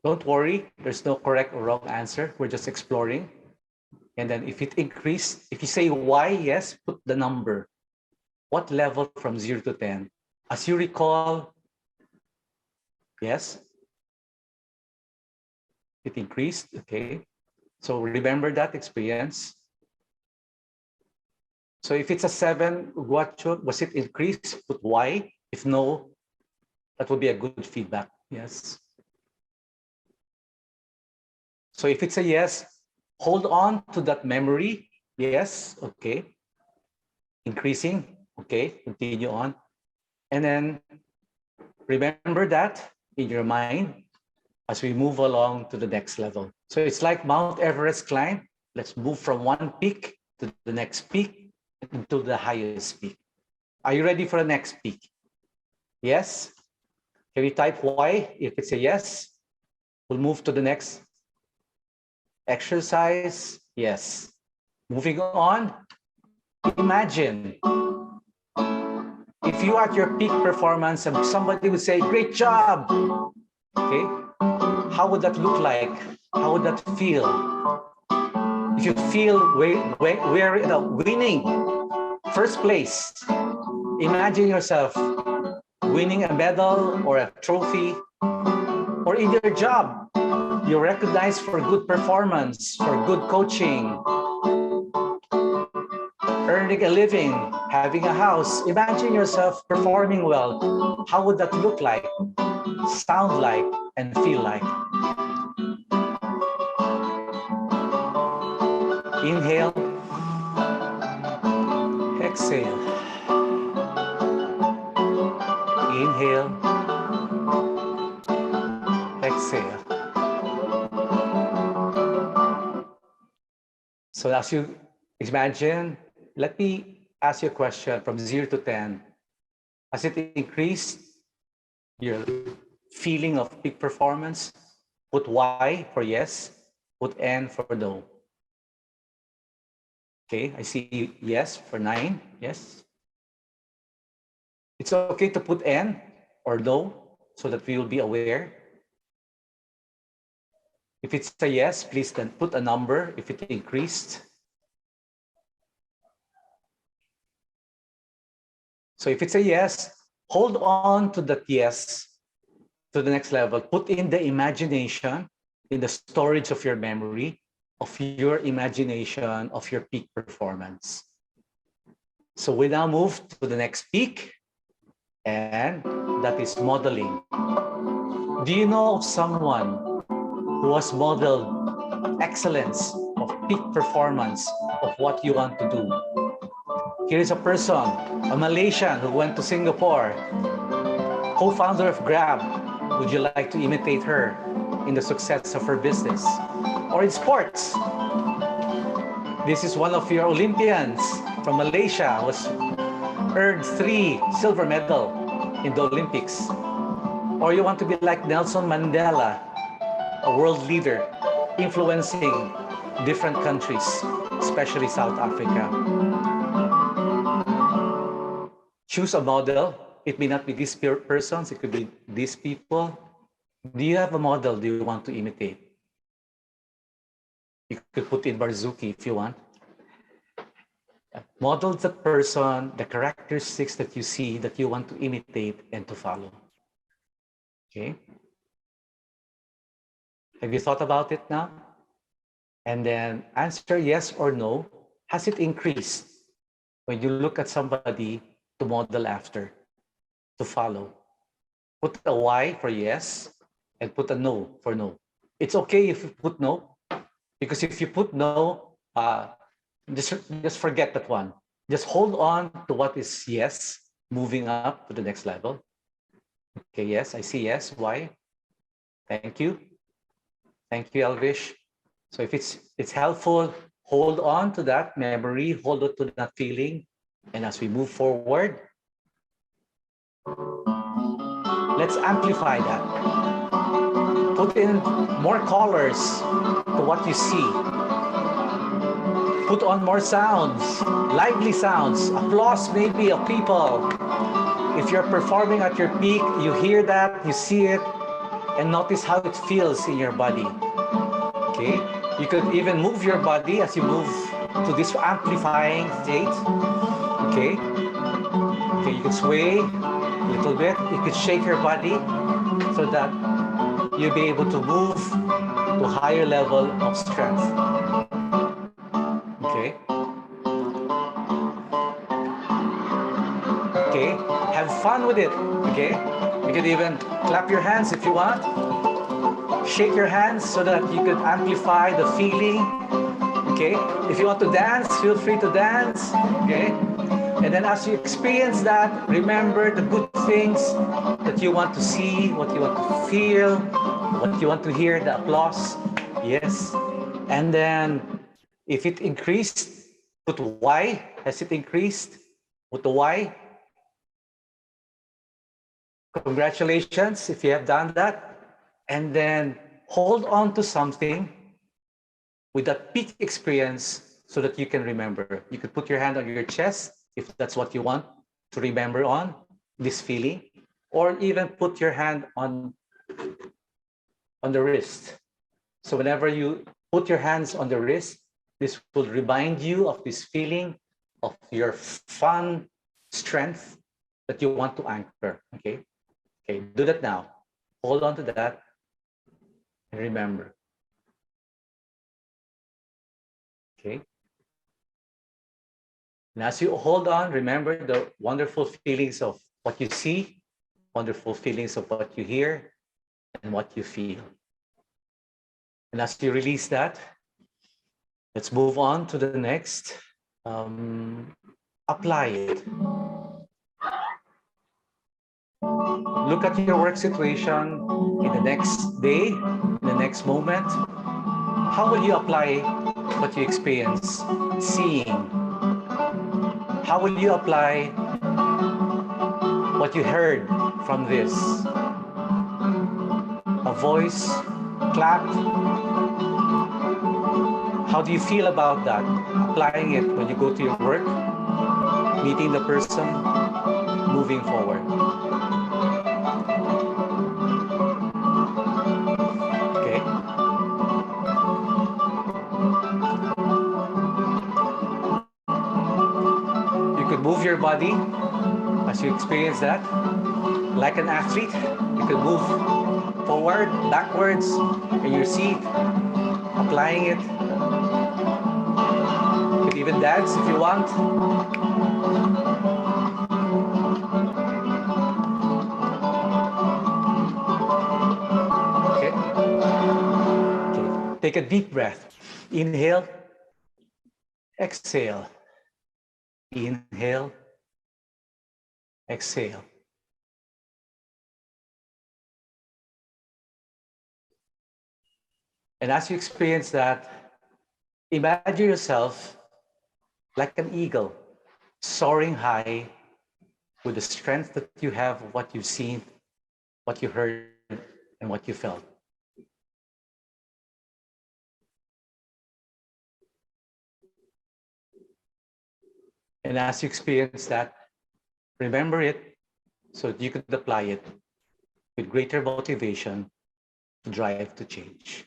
Don't worry, there's no correct or wrong answer. We're just exploring. And then if it increased, if you say Y, yes, put the number. What level from 0 to 10? As you recall, yes, it increased, okay. So remember that experience. So if it's a 7, what was it increased? Put Y. If no, that would be a good feedback, yes. So if it's a yes, hold on to that memory. Yes, okay. Increasing, okay, continue on. And then remember that in your mind as we move along to the next level. So it's like Mount Everest climb. Let's move from one peak to the next peak into the highest peak. Are you ready for the next peak? Yes? Can we type Y? If it's a yes, we'll move to the next exercise. Yes. Moving on, imagine if you are at your peak performance and somebody would say, great job. Okay. How would that look like? How would that feel? If you feel we're winning first place, imagine yourself winning a medal or a trophy, or in your job, you're recognized for good performance, for good coaching, earning a living, having a house. Imagine yourself performing well. How would that look like, sound like, and feel like? Inhale, exhale. Inhale, exhale. So as you imagine, let me ask you a question from 0 to 10. Has it increased your feeling of peak performance? Put Y for yes, put N for no. Okay, I see yes for 9, yes. It's okay to put N or no so that we will be aware. If it's a yes, please then put a number if it increased. So if it's a yes, hold on to that yes to the next level. Put in the imagination, in the storage of your memory, of your imagination, of your peak performance. So we now move to the next peak, and that is modeling. Do you know of someone who has modeled excellence of peak performance of what you want to do? Here is a person, a Malaysian who went to Singapore, co-founder of Grab. Would you like to imitate her in the success of her business? Or in sports? This is one of your Olympians from Malaysia, was earned 3 silver medals in the Olympics. Or you want to be like Nelson Mandela, a world leader, influencing different countries, especially South Africa. Choose a model. It may not be these persons, it could be these people. Do you have a model do you want to imitate? You could put in Barzuki if you want. Model the person, the characteristics that you see that you want to imitate and to follow. Okay. Have you thought about it now? And then answer yes or no. Has it increased when you look at somebody to model after, to follow? Put a Y for yes and put a no for no. It's okay if you put no, because if you put no, just forget that one. Just hold on to what is yes, moving up to the next level. Okay, yes, I see yes. Why? Thank you. Thank you, Elvish. So if it's helpful, hold on to that memory, hold on to that feeling. And as we move forward, let's amplify that. Put in more colors to what you see. Put on more sounds, lively sounds, applause maybe of people. If you're performing at your peak, you hear that, you see it, and notice how it feels in your body. Okay? You could even move your body as you move to this amplifying state. Okay? Okay, you could sway a little bit. You could shake your body so that you'll be able to move to a higher level of strength. Okay? Okay? Have fun with it. Okay? You could even clap your hands if you want. Shake your hands so that you could amplify the feeling. Okay? If you want to dance, feel free to dance. Okay? And then as you experience that, remember the good things that you want to see, what you want to feel, what you want to hear, the applause. Yes. And then if it increased, put Y. Has it increased? Put the Y. Congratulations if you have done that. And then hold on to something with that peak experience so that you can remember. You could put your hand on your chest if that's what you want to remember on this feeling, or even put your hand on the wrist. So whenever you put your hands on the wrist, this will remind you of this feeling of your fun strength that you want to anchor. Okay? Okay, do that now. Hold on to that and remember. Okay? And as you hold on, remember the wonderful feelings of what you see, wonderful feelings of what you hear, and what you feel. And as you release that, let's move on to the next. Apply it. Look at your work situation in the next day, in the next moment. How will you apply what you experience seeing? How will you apply what you heard from this? A voice, clap. How do you feel about that? Applying it when you go to your work, meeting the person, moving forward. Okay. You could move your body as you experience that. Like an athlete, you could move forward, backwards in your seat, applying it. You could even dance if you want. Okay. Okay. Take a deep breath. Inhale, exhale. Inhale, exhale. And as you experience that, imagine yourself like an eagle soaring high with the strength that you have of what you've seen, what you heard, and what you felt. And as you experience that, remember it so that you could apply it with greater motivation to drive to change.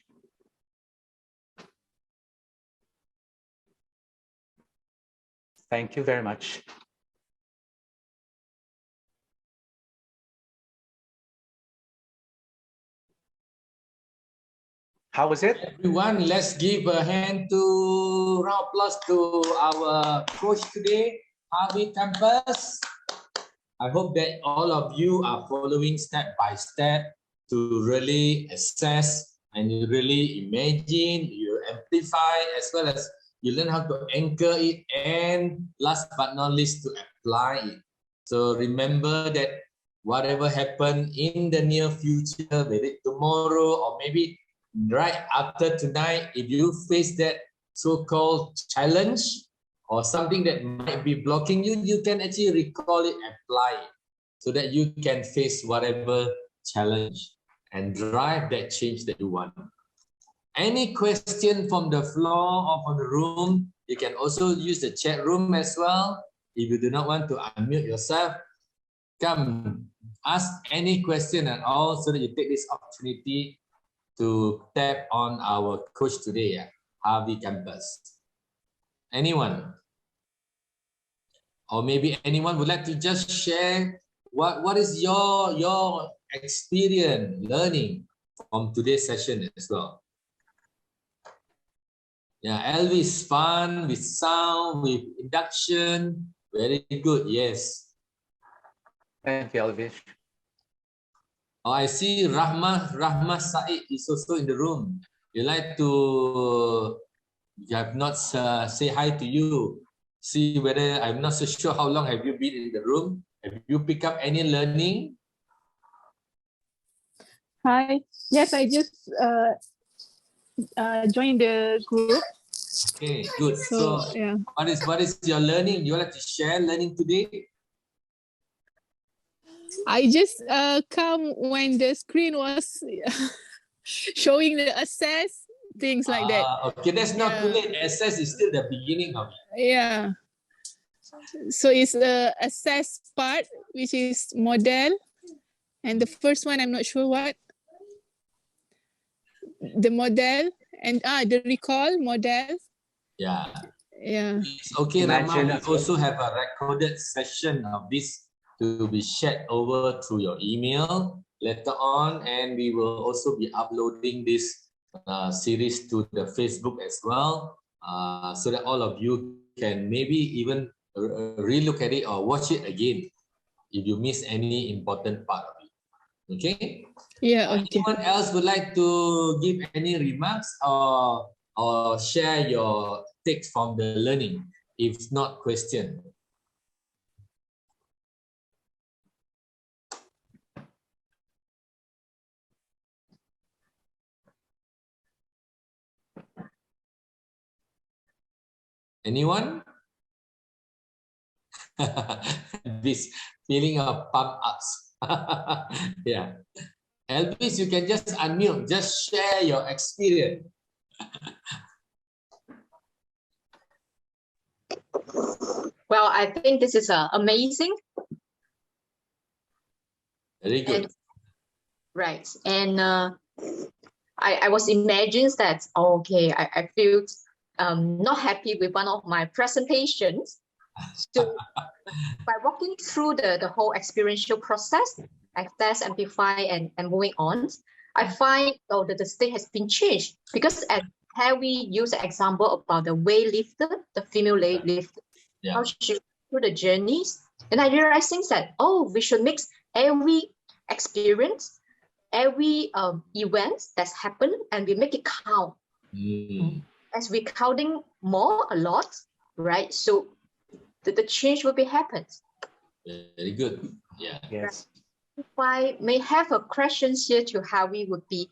Thank you very much. How was it? Everyone, let's give a hand to round applause to our coach today, Harvey Campos. I hope that all of you are following step by step to really assess and you really imagine, you amplify, as well as you learn how to anchor it, and last but not least, to apply it. So remember that whatever happened in the near future, maybe tomorrow or maybe right after tonight, if you face that so-called challenge or something that might be blocking you, you can actually recall it, apply it, so that you can face whatever challenge. and drive that change that you want. Any question from the floor or from the room, you can also use the chat room as well. If you do not want to unmute yourself, come ask any question at all so that you take this opportunity to tap on our coach today, Harvey Campos. Anyone? Or maybe anyone would like to just share what is your experience learning from today's session as well. Yeah, Elvis, fun with sound, with induction, very good. Yes. Thank you, Elvis. Oh, I see Rahma Said is also in the room. You like to? You have not say hi to you. See whether I'm not so sure how long have you been in the room. Have you picked up any learning? Hi. Yes, I just joined the group. Okay, good. So yeah. What is your learning? You would like to share learning today? I just come when the screen was showing the access, things like that. Okay, that's not too late. Access is still the beginning of it. Yeah. So it's the access part, which is model. And the first one, I'm not sure what. The model and the recall model. Yeah. Yeah. It's okay, Rama. We also have a recorded session of this to be shared over through your email later on, and we will also be uploading this series to the Facebook as well, so that all of you can maybe even relook at it or watch it again if you miss any important part of it. Okay? Yeah. Okay. Anyone else would like to give any remarks or share your takes from the learning? If not, question. Anyone? This feeling of pump ups. Yeah. Elvis, you can just unmute, just share your experience. Well, I think this is amazing. Very good. Right. And I was imagining that, okay, I feel not happy with one of my presentations. So by walking through the whole experiential process, like test, amplify, and moving on, I find that the state has been changed because as Harvey used the example about the weightlifter, the female weightlifter, how she through the journeys, and I realized things that, we should mix every experience, every event that's happened, and we make it count. As we're counting a lot, right? So the change will be happened. Very good. Yeah. Yes. If I may have a question here to Harvey would be,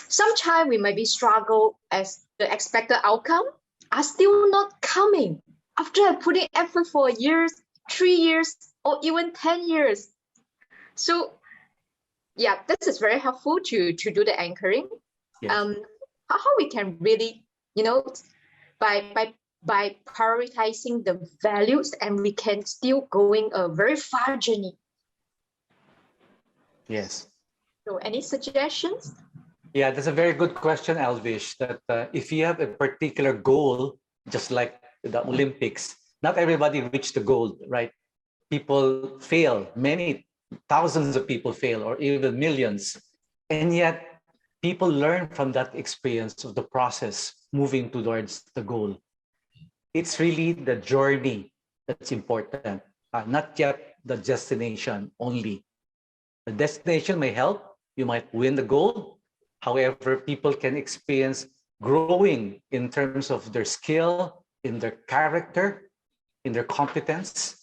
sometimes we might be struggle as the expected outcome are still not coming after putting effort for years, 3 years, or even 10 years. So yeah, this is very helpful to do the anchoring. Yes. How we can really, by prioritizing the values, and we can still going a very far journey. Yes. So any suggestions? Yeah, that's a very good question, Alvish, that if you have a particular goal, just like the Olympics, not everybody reached the goal, right? People fail, many thousands of people fail, or even millions. And yet people learn from that experience of the process moving towards the goal. It's really the journey that's important, not yet the destination only. The destination may help, you might win the goal. However, people can experience growing in terms of their skill, in their character, in their competence,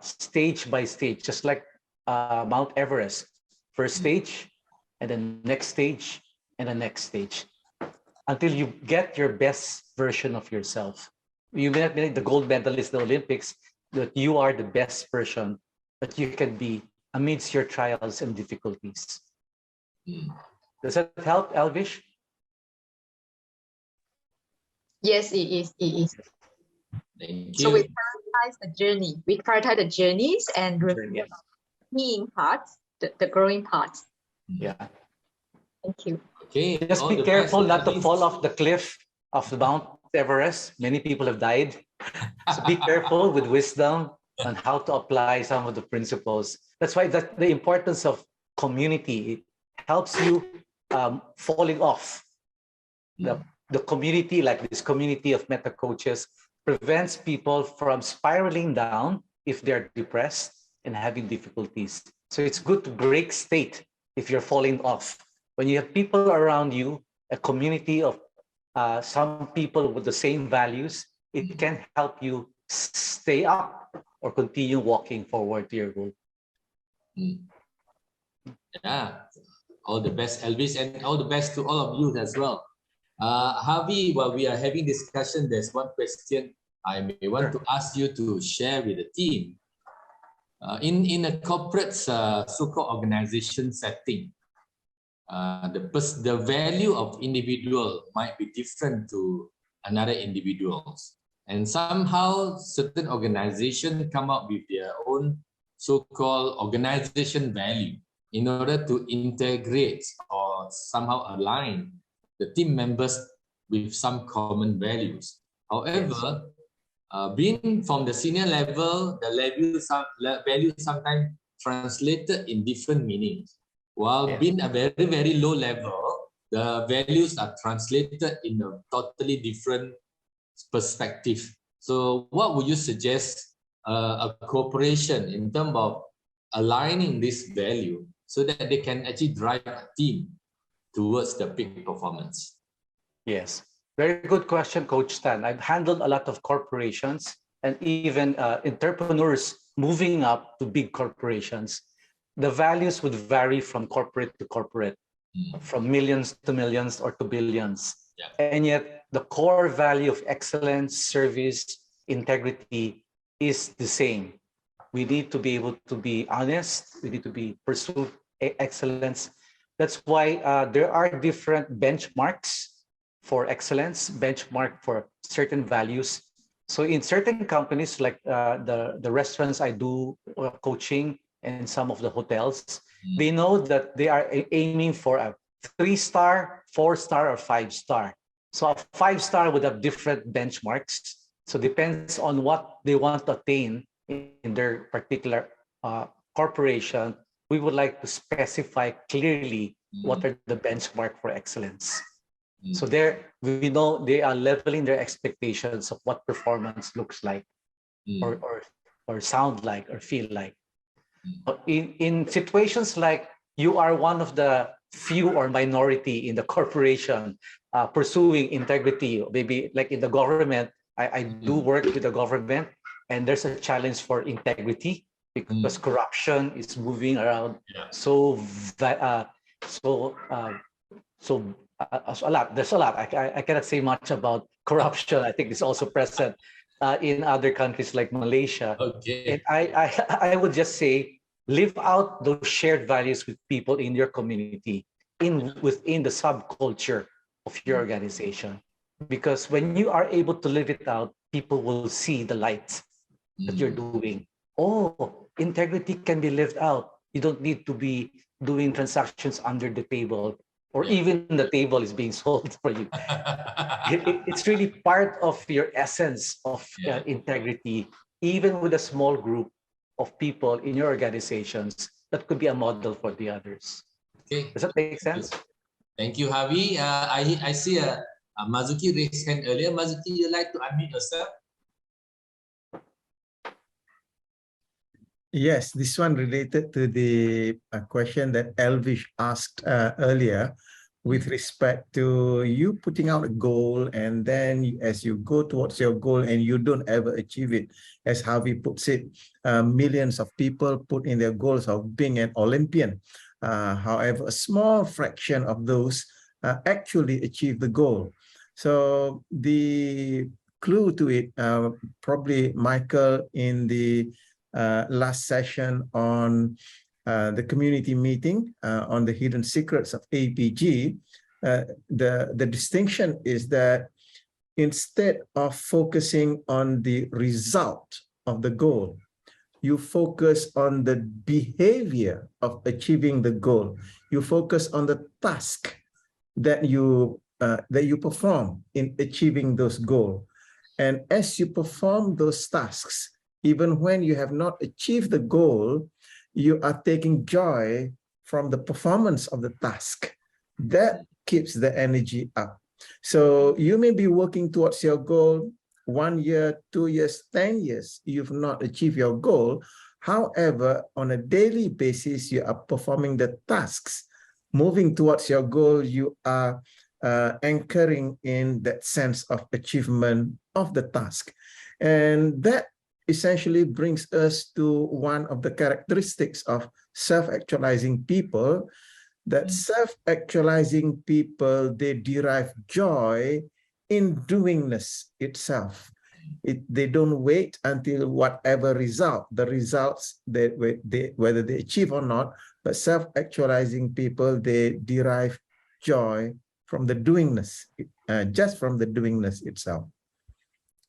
stage by stage, just like Mount Everest. First stage, and then next stage, and the next stage, until you get your best version of yourself. You may not be the gold medalist in the Olympics, but you are the best version that you can be amidst your trials and difficulties. Does that help, Elvish? Yes, it is. It is. Thank So we you. prioritize the journey. We prioritize the journeys and Yes. being parts, the growing parts. Yeah. Thank you. Okay. Just all be the careful best, not to Elvis. fall off the cliff of the Mount Everest. Many people have died. So be careful with wisdom on how to apply some of the principles. That's why the importance of community helps you falling off. The community, like this community of meta coaches, prevents people from spiraling down if they're depressed and having difficulties. So it's good to break state if you're falling off. When you have people around you, a community of some people with the same values, it can help you stay up or continue walking forward to your goal. Yeah, all the best, Elvis, and all the best to all of you as well. Harvey, while we are having discussion, there's one question I may want to ask you to share with the team. In a corporate so-called organization setting, the value of individual might be different to another individuals, and somehow certain organizations come up with their own so-called organization value in order to integrate or somehow align the team members with some common values. However, being from the senior level, the value sometimes translated in different meanings. While being a very, very low level, the values are translated in a totally different perspective. So what would you suggest a corporation in terms of aligning this value so that they can actually drive a team towards the peak performance? Yes, very good question, Coach Stan. I've handled a lot of corporations and even entrepreneurs moving up to big corporations. The values would vary from corporate to corporate, from millions to millions or to billions. And yet the core value of excellence, service, integrity is the same. We need to be able to be honest. We need to be pursue excellence. That's why there are different benchmarks for excellence, benchmark for certain values. So in certain companies, like the restaurants I do coaching and some of the hotels, they know that they are aiming for a 3-star, 4-star, or 5-star. So a 5-star would have different benchmarks. So depends on what they want to attain in their particular corporation. We would like to specify clearly what are the benchmark for excellence. So there, we know they are leveling their expectations of what performance looks like, or sound like, or feel like. In situations like you are one of the few or minority in the corporation pursuing integrity, maybe like in the government, I do work with the government, and there's a challenge for integrity because corruption is moving around so a lot. There's a lot. I cannot say much about corruption. I think it's also present in other countries like Malaysia. Okay. And I would just say, live out those shared values with people in your community, within the subculture of your organization. Because when you are able to live it out, people will see the light that you're doing. Oh, integrity can be lived out. You don't need to be doing transactions under the table, or even the table is being sold for you. It's really part of your essence of integrity, even with a small group of people in your organizations. That could be a model for the others. Okay. Does that make sense? Thank you, Harvey. I see Mazuki raised hand earlier. Mazuki, you'd like to unmute yourself? Yes, this one related to the question that Elvish asked earlier with respect to you putting out a goal, and then as you go towards your goal and you don't ever achieve it, as Harvey puts it, millions of people put in their goals of being an Olympian. However, a small fraction of those actually achieve the goal. So the clue to it, probably Michael in the last session on the community meeting on the hidden secrets of APG, the distinction is that instead of focusing on the result of the goal, you focus on the behavior of achieving the goal. You focus on the task that you perform in achieving those goals. And as you perform those tasks, even when you have not achieved the goal, you are taking joy from the performance of the task. That keeps the energy up. So you may be working towards your goal 1 year, 2 years, 10 years, you've not achieved your goal. However, on a daily basis, you are performing the tasks. Moving towards your goal, you are anchoring in that sense of achievement of the task. And that essentially brings us to one of the characteristics of self-actualizing people, that self-actualizing people, they derive joy in doingness itself. They don't wait until whatever result, the results that whether they achieve or not, but self-actualizing people, they derive joy from the doingness, just from the doingness itself.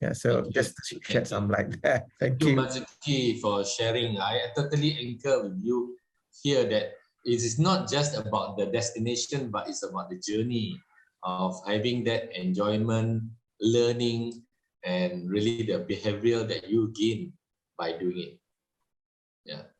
Yeah, so just to shed some light there. Thank you. Marzuki, for sharing. I totally anchor with you here that it is not just about the destination, but it's about the journey of having that enjoyment, learning, and really the behavioral that you gain by doing it. Yeah.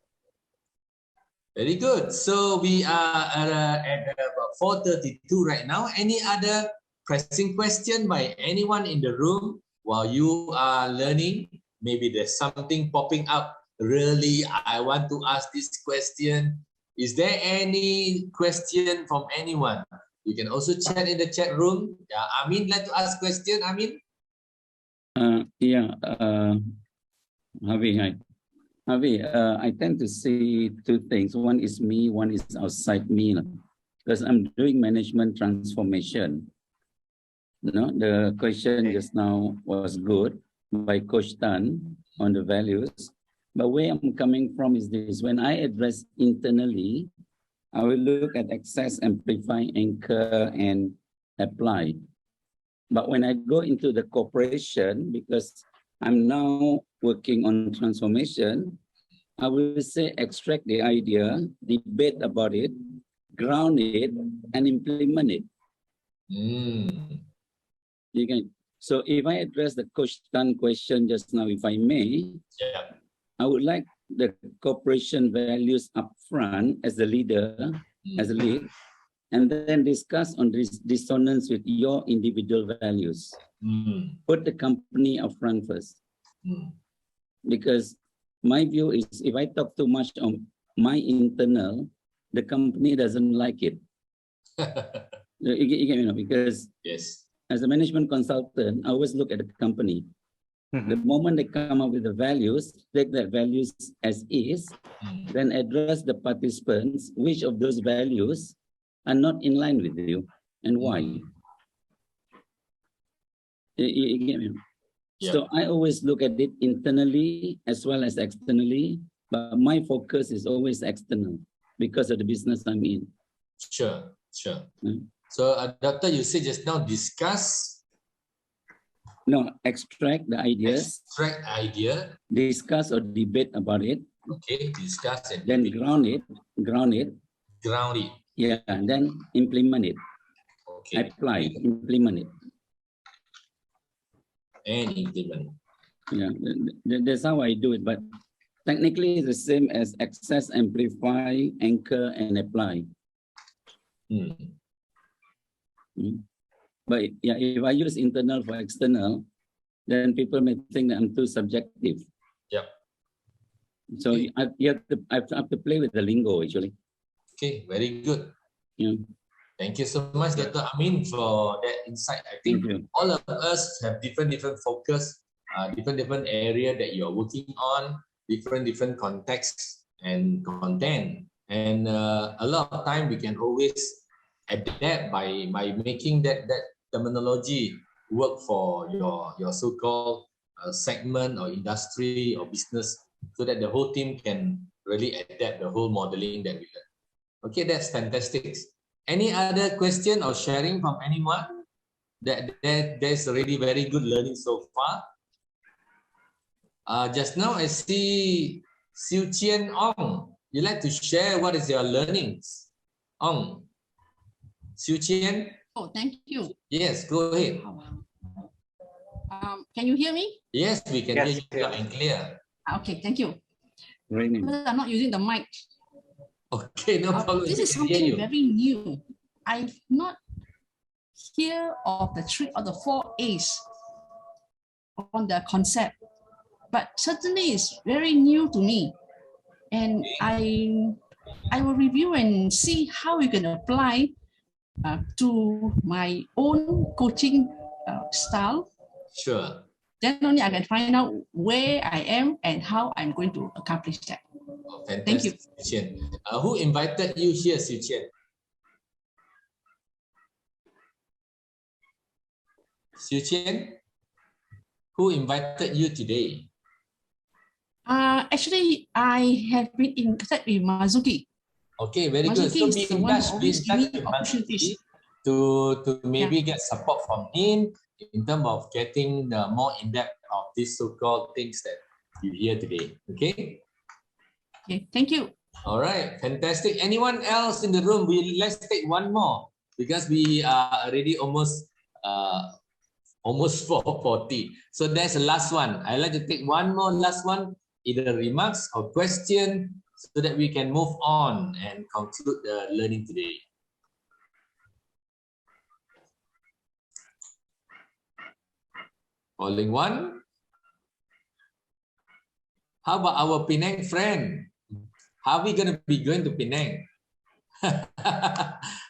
Very good. So we are at about 4:32 right now. Any other pressing question by anyone in the room while you are learning? Maybe there's something popping up. Really, I want to ask this question. Is there any question from anyone? You can also chat in the chat room. Yeah, Amin, like to ask question, Amin? Harvey, hi. Harvey, I tend to see two things. One is me, one is outside me. Because I'm doing management transformation. You know, the question just now was good by Coach Tan on the values. But where I'm coming from is this: when I address internally, I will look at access, amplify, anchor, and apply. But when I go into the corporation, because I'm now working on transformation, I will say extract the idea, debate about it, ground it, and implement it. You can. So if I address the Coach Tan question just now, if I may, I would like the corporation values up front as the leader, as a lead, and then discuss on this dissonance with your individual values. Put the company up front first. Because my view is if I talk too much on my internal, the company doesn't like it. You know, because as a management consultant, I always look at the company. The moment they come up with the values, take that values as is, then address the participants, which of those values are not in line with you and why. You get me? So I always look at it internally as well as externally, but my focus is always external because of the business I'm in. Sure. So, Doctor, you said just now discuss. No, extract the ideas. Extract idea. Discuss or debate about it. Okay, discuss and then debate. Ground it. Yeah, and then implement it. Okay. Apply, implement it. And implement. Yeah, that's how I do it. But technically, it's the same as access, amplify, anchor, and apply. But yeah, if I use internal for external, then people may think that I'm too subjective. So I have to play with the lingo actually. Okay, very good. Yeah. Thank you so much, Dr. Amin, for that insight. I think all of us have different focus, different area that you're working on, different contexts and content. And a lot of time we can always adapt by making that terminology work for your so-called segment or industry or business, so that the whole team can really adapt the whole modeling that we learn. Okay, that's fantastic. Any other question or sharing from anyone? That's already very good learning so far. Just now I see Siu Chien Ong. You like to share what is your learnings? Ong. Siu Chien? Oh, thank you. Yes, go ahead. Can you hear me? Yes, we can Yes, hear you loud and clear. Okay, thank you. Raining. Because I'm not using the mic. Okay, no problem. This is We can hear something you. very new. I've not hear of the 3 or the 4 A's on the concept, but certainly it's very new to me. And I will review and see how we can apply to my own coaching style. Sure. Then only I can find out where I am and how I'm going to accomplish that. Oh, fantastic. Thank you. Siu Chien. Who invited you here, Siu Chien? Siu Chien? Who invited you today? Actually, I have been in contact with Mazuki. Okay, very good. Mazuki So is be the in one touch, who be in always touch give me with opportunities. Mazuki to maybe get support from him in terms of getting the more in-depth of these so-called things that you hear today. Okay? Okay, thank you. All right, fantastic. Anyone else in the room? Let's take one more because we are already almost 4:40. So there's the last one. I'd like to take one more last one, either remarks or question, so that we can move on and conclude the learning today. Calling one. How about our Penang friend? How are we going to be going to Penang?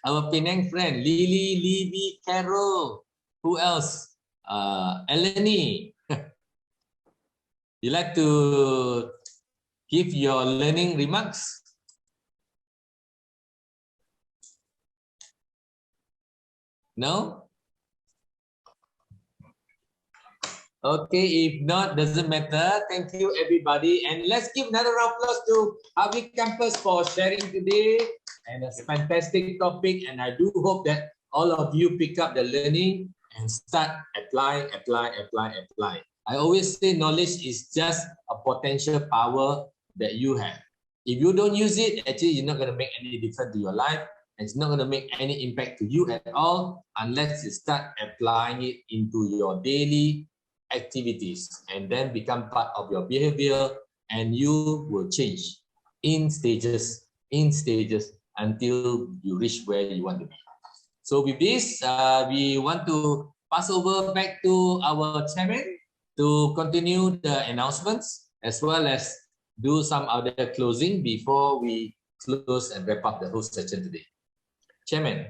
Our Penang friend, Lily, Libby, Carol. Who else? Eleni. You like to give your learning remarks? No? Okay, if not, doesn't matter. Thank you, everybody. And let's give another round of applause to Harvey Campos for sharing today. And it's a fantastic topic. And I do hope that all of you pick up the learning and start apply. I always say knowledge is just a potential power that you have. If you don't use it, actually, you're not going to make any difference to your life. And it's not going to make any impact to you at all unless you start applying it into your daily activities and then become part of your behavior, and you will change in stages until you reach where you want to be. So with this, we want to pass over back to our chairman to continue the announcements as well as do some other closing before we close and wrap up the whole session today. Chairman.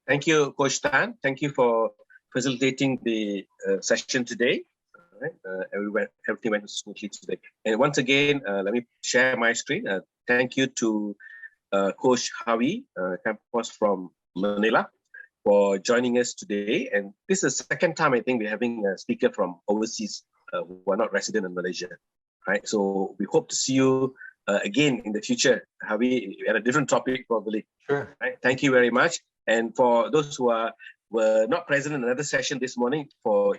Thank you, Coach Tan. Thank you for facilitating the session today. Everything went smoothly today. And once again, let me share my screen. Thank you to Coach Harvey Campos from Manila for joining us today. And this is the second time I think we're having a speaker from overseas who are not resident in Malaysia. Right. So we hope to see you again in the future, Harvey, at a different topic probably. Sure. Right. Thank you very much. And for those who were not present in another session this morning, for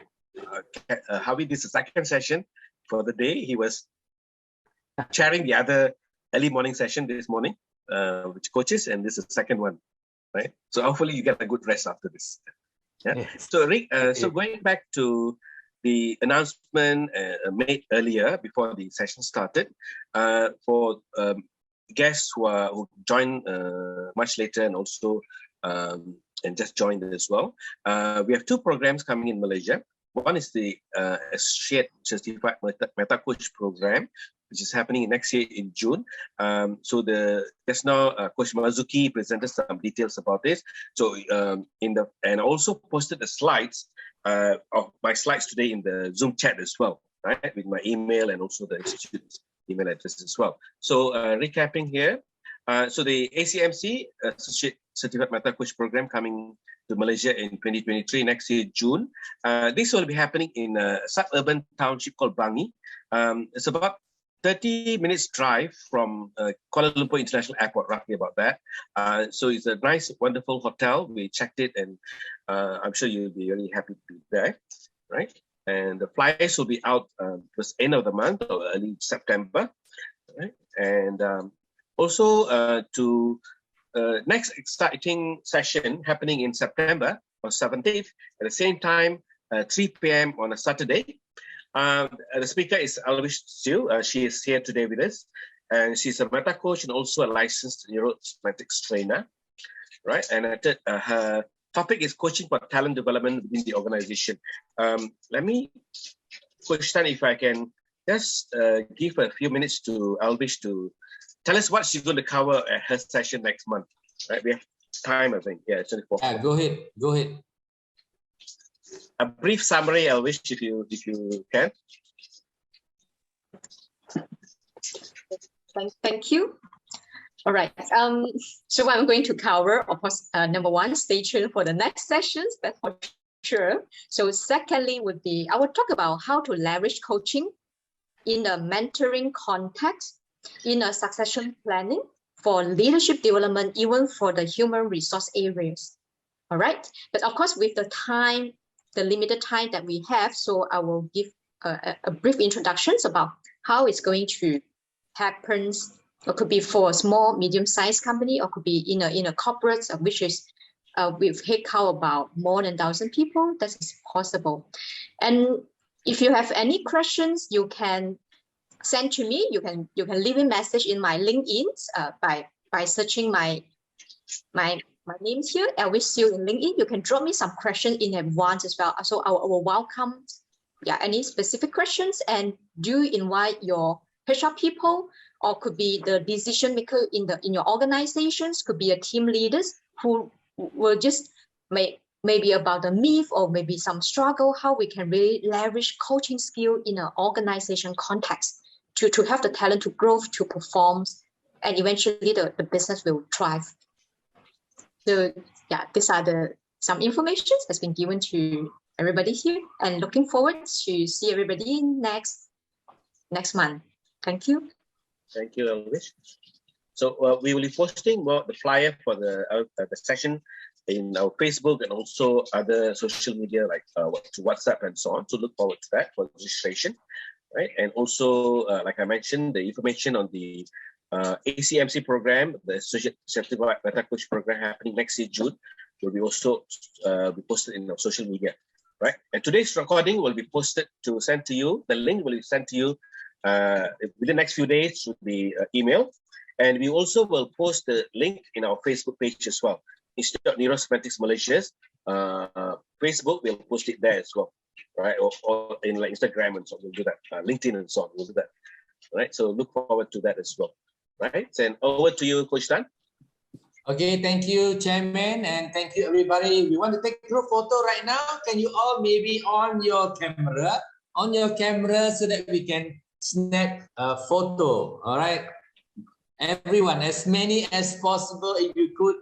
Harvey, this is the second session for the day. He was chairing the other early morning session this morning, which coaches, and this is the second one, right? So hopefully you get a good rest after this. Yeah. Yes. So Rick, so going back to the announcement made earlier before the session started, for guests who joined much later and also and just joined as well, we have 2 programs coming in Malaysia. One is the Associate Certified Meta Coach program, which is happening next year in June. So just now, Coach Mazuki presented some details about this. So and also posted the slides of my slides today in the Zoom chat as well, right? With my email and also the institute's email address as well. So recapping here, so the ACMC Associate Certified Meta Coach program coming to Malaysia in 2023, next year, June. This will be happening in a suburban township called Bangi. It's about 30 minutes drive from Kuala Lumpur International Airport, roughly about that. So it's a nice, wonderful hotel. We checked it, and I'm sure you'll be really happy to be there, right? And the flyers will be out towards the end of the month or early September, right? And also to next exciting session happening in September on 17th at the same time, 3 p.m. on a Saturday. The speaker is Alvish Siu. She is here today with us, and she's a meta coach and also a licensed neurosmatics trainer, right? And her topic is coaching for talent development within the organization. Let me question if I can just give a few minutes to Alvish to tell us what she's going to cover at her session next month. Right? We have time, I think. Yeah, 24. Go ahead. Go ahead. A brief summary, Alvish, if you can. Thank you. All right. So what I'm going to cover, of course, number one, stay tuned for the next sessions, that's for sure. So secondly would be, I will talk about how to leverage coaching in a mentoring context, in a succession planning for leadership development, even for the human resource areas. All right. But of course, with the time, the limited time that we have, so I will give a brief introductions about how it's going to happen. It could be for a small, medium-sized company, or could be in a corporate, which is with headcount about more than 1,000 people. That is possible. And if you have any questions, you can send to me. You can leave a message in my LinkedIn by searching my name's here, Alvish Siu in LinkedIn. You can drop me some questions in advance as well. So I will welcome any specific questions, and do invite your HR people, or could be the decision maker in your organizations, could be a team leaders who will just maybe about the myth or maybe some struggle, how we can really leverage coaching skill in an organization context to have the talent to grow, to perform, and eventually the business will thrive. So yeah, these are some information that's been given to everybody here, and looking forward to see everybody next month. Thank you. Thank you, Alvish. So we will be posting the flyer for the session in our Facebook and also other social media like WhatsApp and so on. So look forward to that for registration, right? And also, like I mentioned, the information on the ACMC program, the Associate Certified Meta Coach program happening next year, June, will be also be posted in our social media, right? And today's recording will be posted to send to you. The link will be sent to you within the next few days through the email. And we also will post the link in our Facebook page as well. Institute of Neurosmatics Malaysia's Facebook, we'll post it there as well, right? Or in like Instagram and so on, we'll do that. LinkedIn and so on, we'll do that, right? So look forward to that as well. Right, and over to you, Coach Tan. Okay, thank you, Chairman, and thank you, everybody. We want to take a group photo right now. Can you all maybe on your camera, so that we can snap a photo, all right? Everyone, as many as possible, if you could,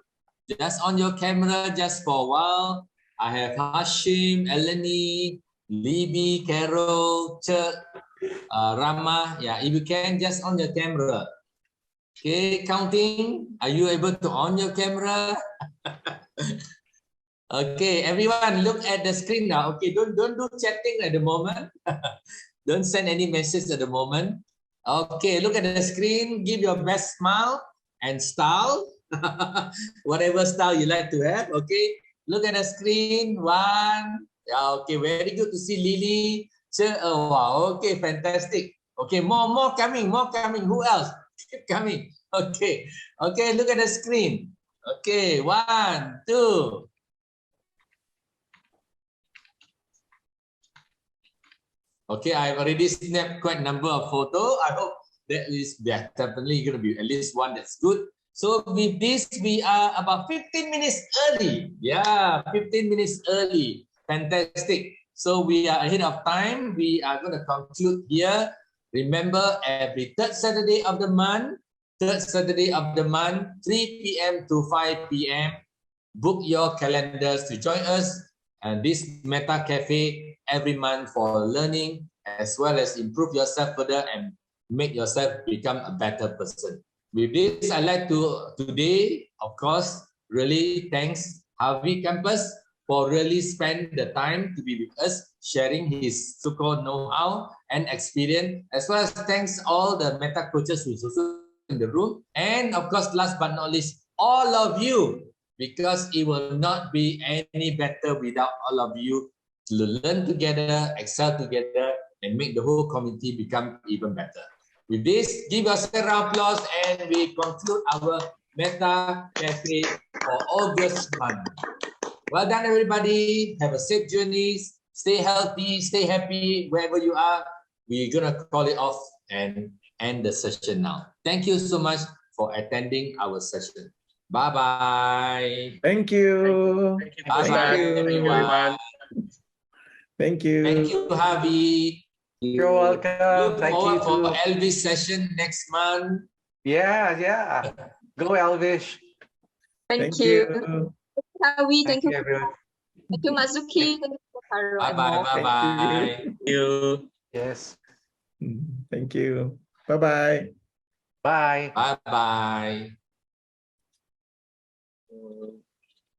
just on your camera, just for a while. I have Hashim, Eleni, Libby, Carol, Chuck, Rama. Yeah, if you can, just on your camera. Okay, counting. Are you able to on your camera? Okay, everyone, look at the screen now. Okay, don't do chatting at the moment. Don't send any message at the moment. Okay, look at the screen. Give your best smile and style. Whatever style you like to have. Okay, look at the screen. One. Yeah, okay, very good to see Lily. Oh, wow. Okay, fantastic. Okay, more coming. Who else? Keep coming. Okay, look at the screen. Okay, 1, 2. Okay, I've already snapped quite a number of photos. I hope that is definitely going to be at least one that's good. So with this, we are about 15 minutes early. Yeah, 15 minutes early. Fantastic. So we are ahead of time. We are going to conclude here. Remember, every third Saturday of the month, 3 p.m. to 5 p.m. Book your calendars to join us and this Meta Cafe every month for learning as well as improve yourself further and make yourself become a better person. With this, I'd like to today, of course, really thanks Harvey Campos for really spend the time to be with us, sharing his so-called know-how and experience, as well as thanks all the Meta coaches who's also in the room. And of course, last but not least, all of you, because it will not be any better without all of you to learn together, excel together, and make the whole community become even better. With this, give us a round of applause, and we conclude our Meta-Cafe for August month. Well done, everybody. Have a safe journey. Stay healthy, stay happy wherever you are. We're going to call it off and end the session now. Thank you so much for attending our session. Bye-bye. Thank you. Thank you, Bye-bye, everyone. Thank you. Thank you, Harvey. You're welcome. Look Thank you forward for too. Elvis session next month. Yeah. Go Elvish. Thank you. Harvey, Thank thank you. you, everyone. Thank you, Mazuki. Thank you, Carol. and Bye-bye, Mo. bye-bye. Thank you. Yes. Thank you. Bye-bye. Bye. Bye-bye.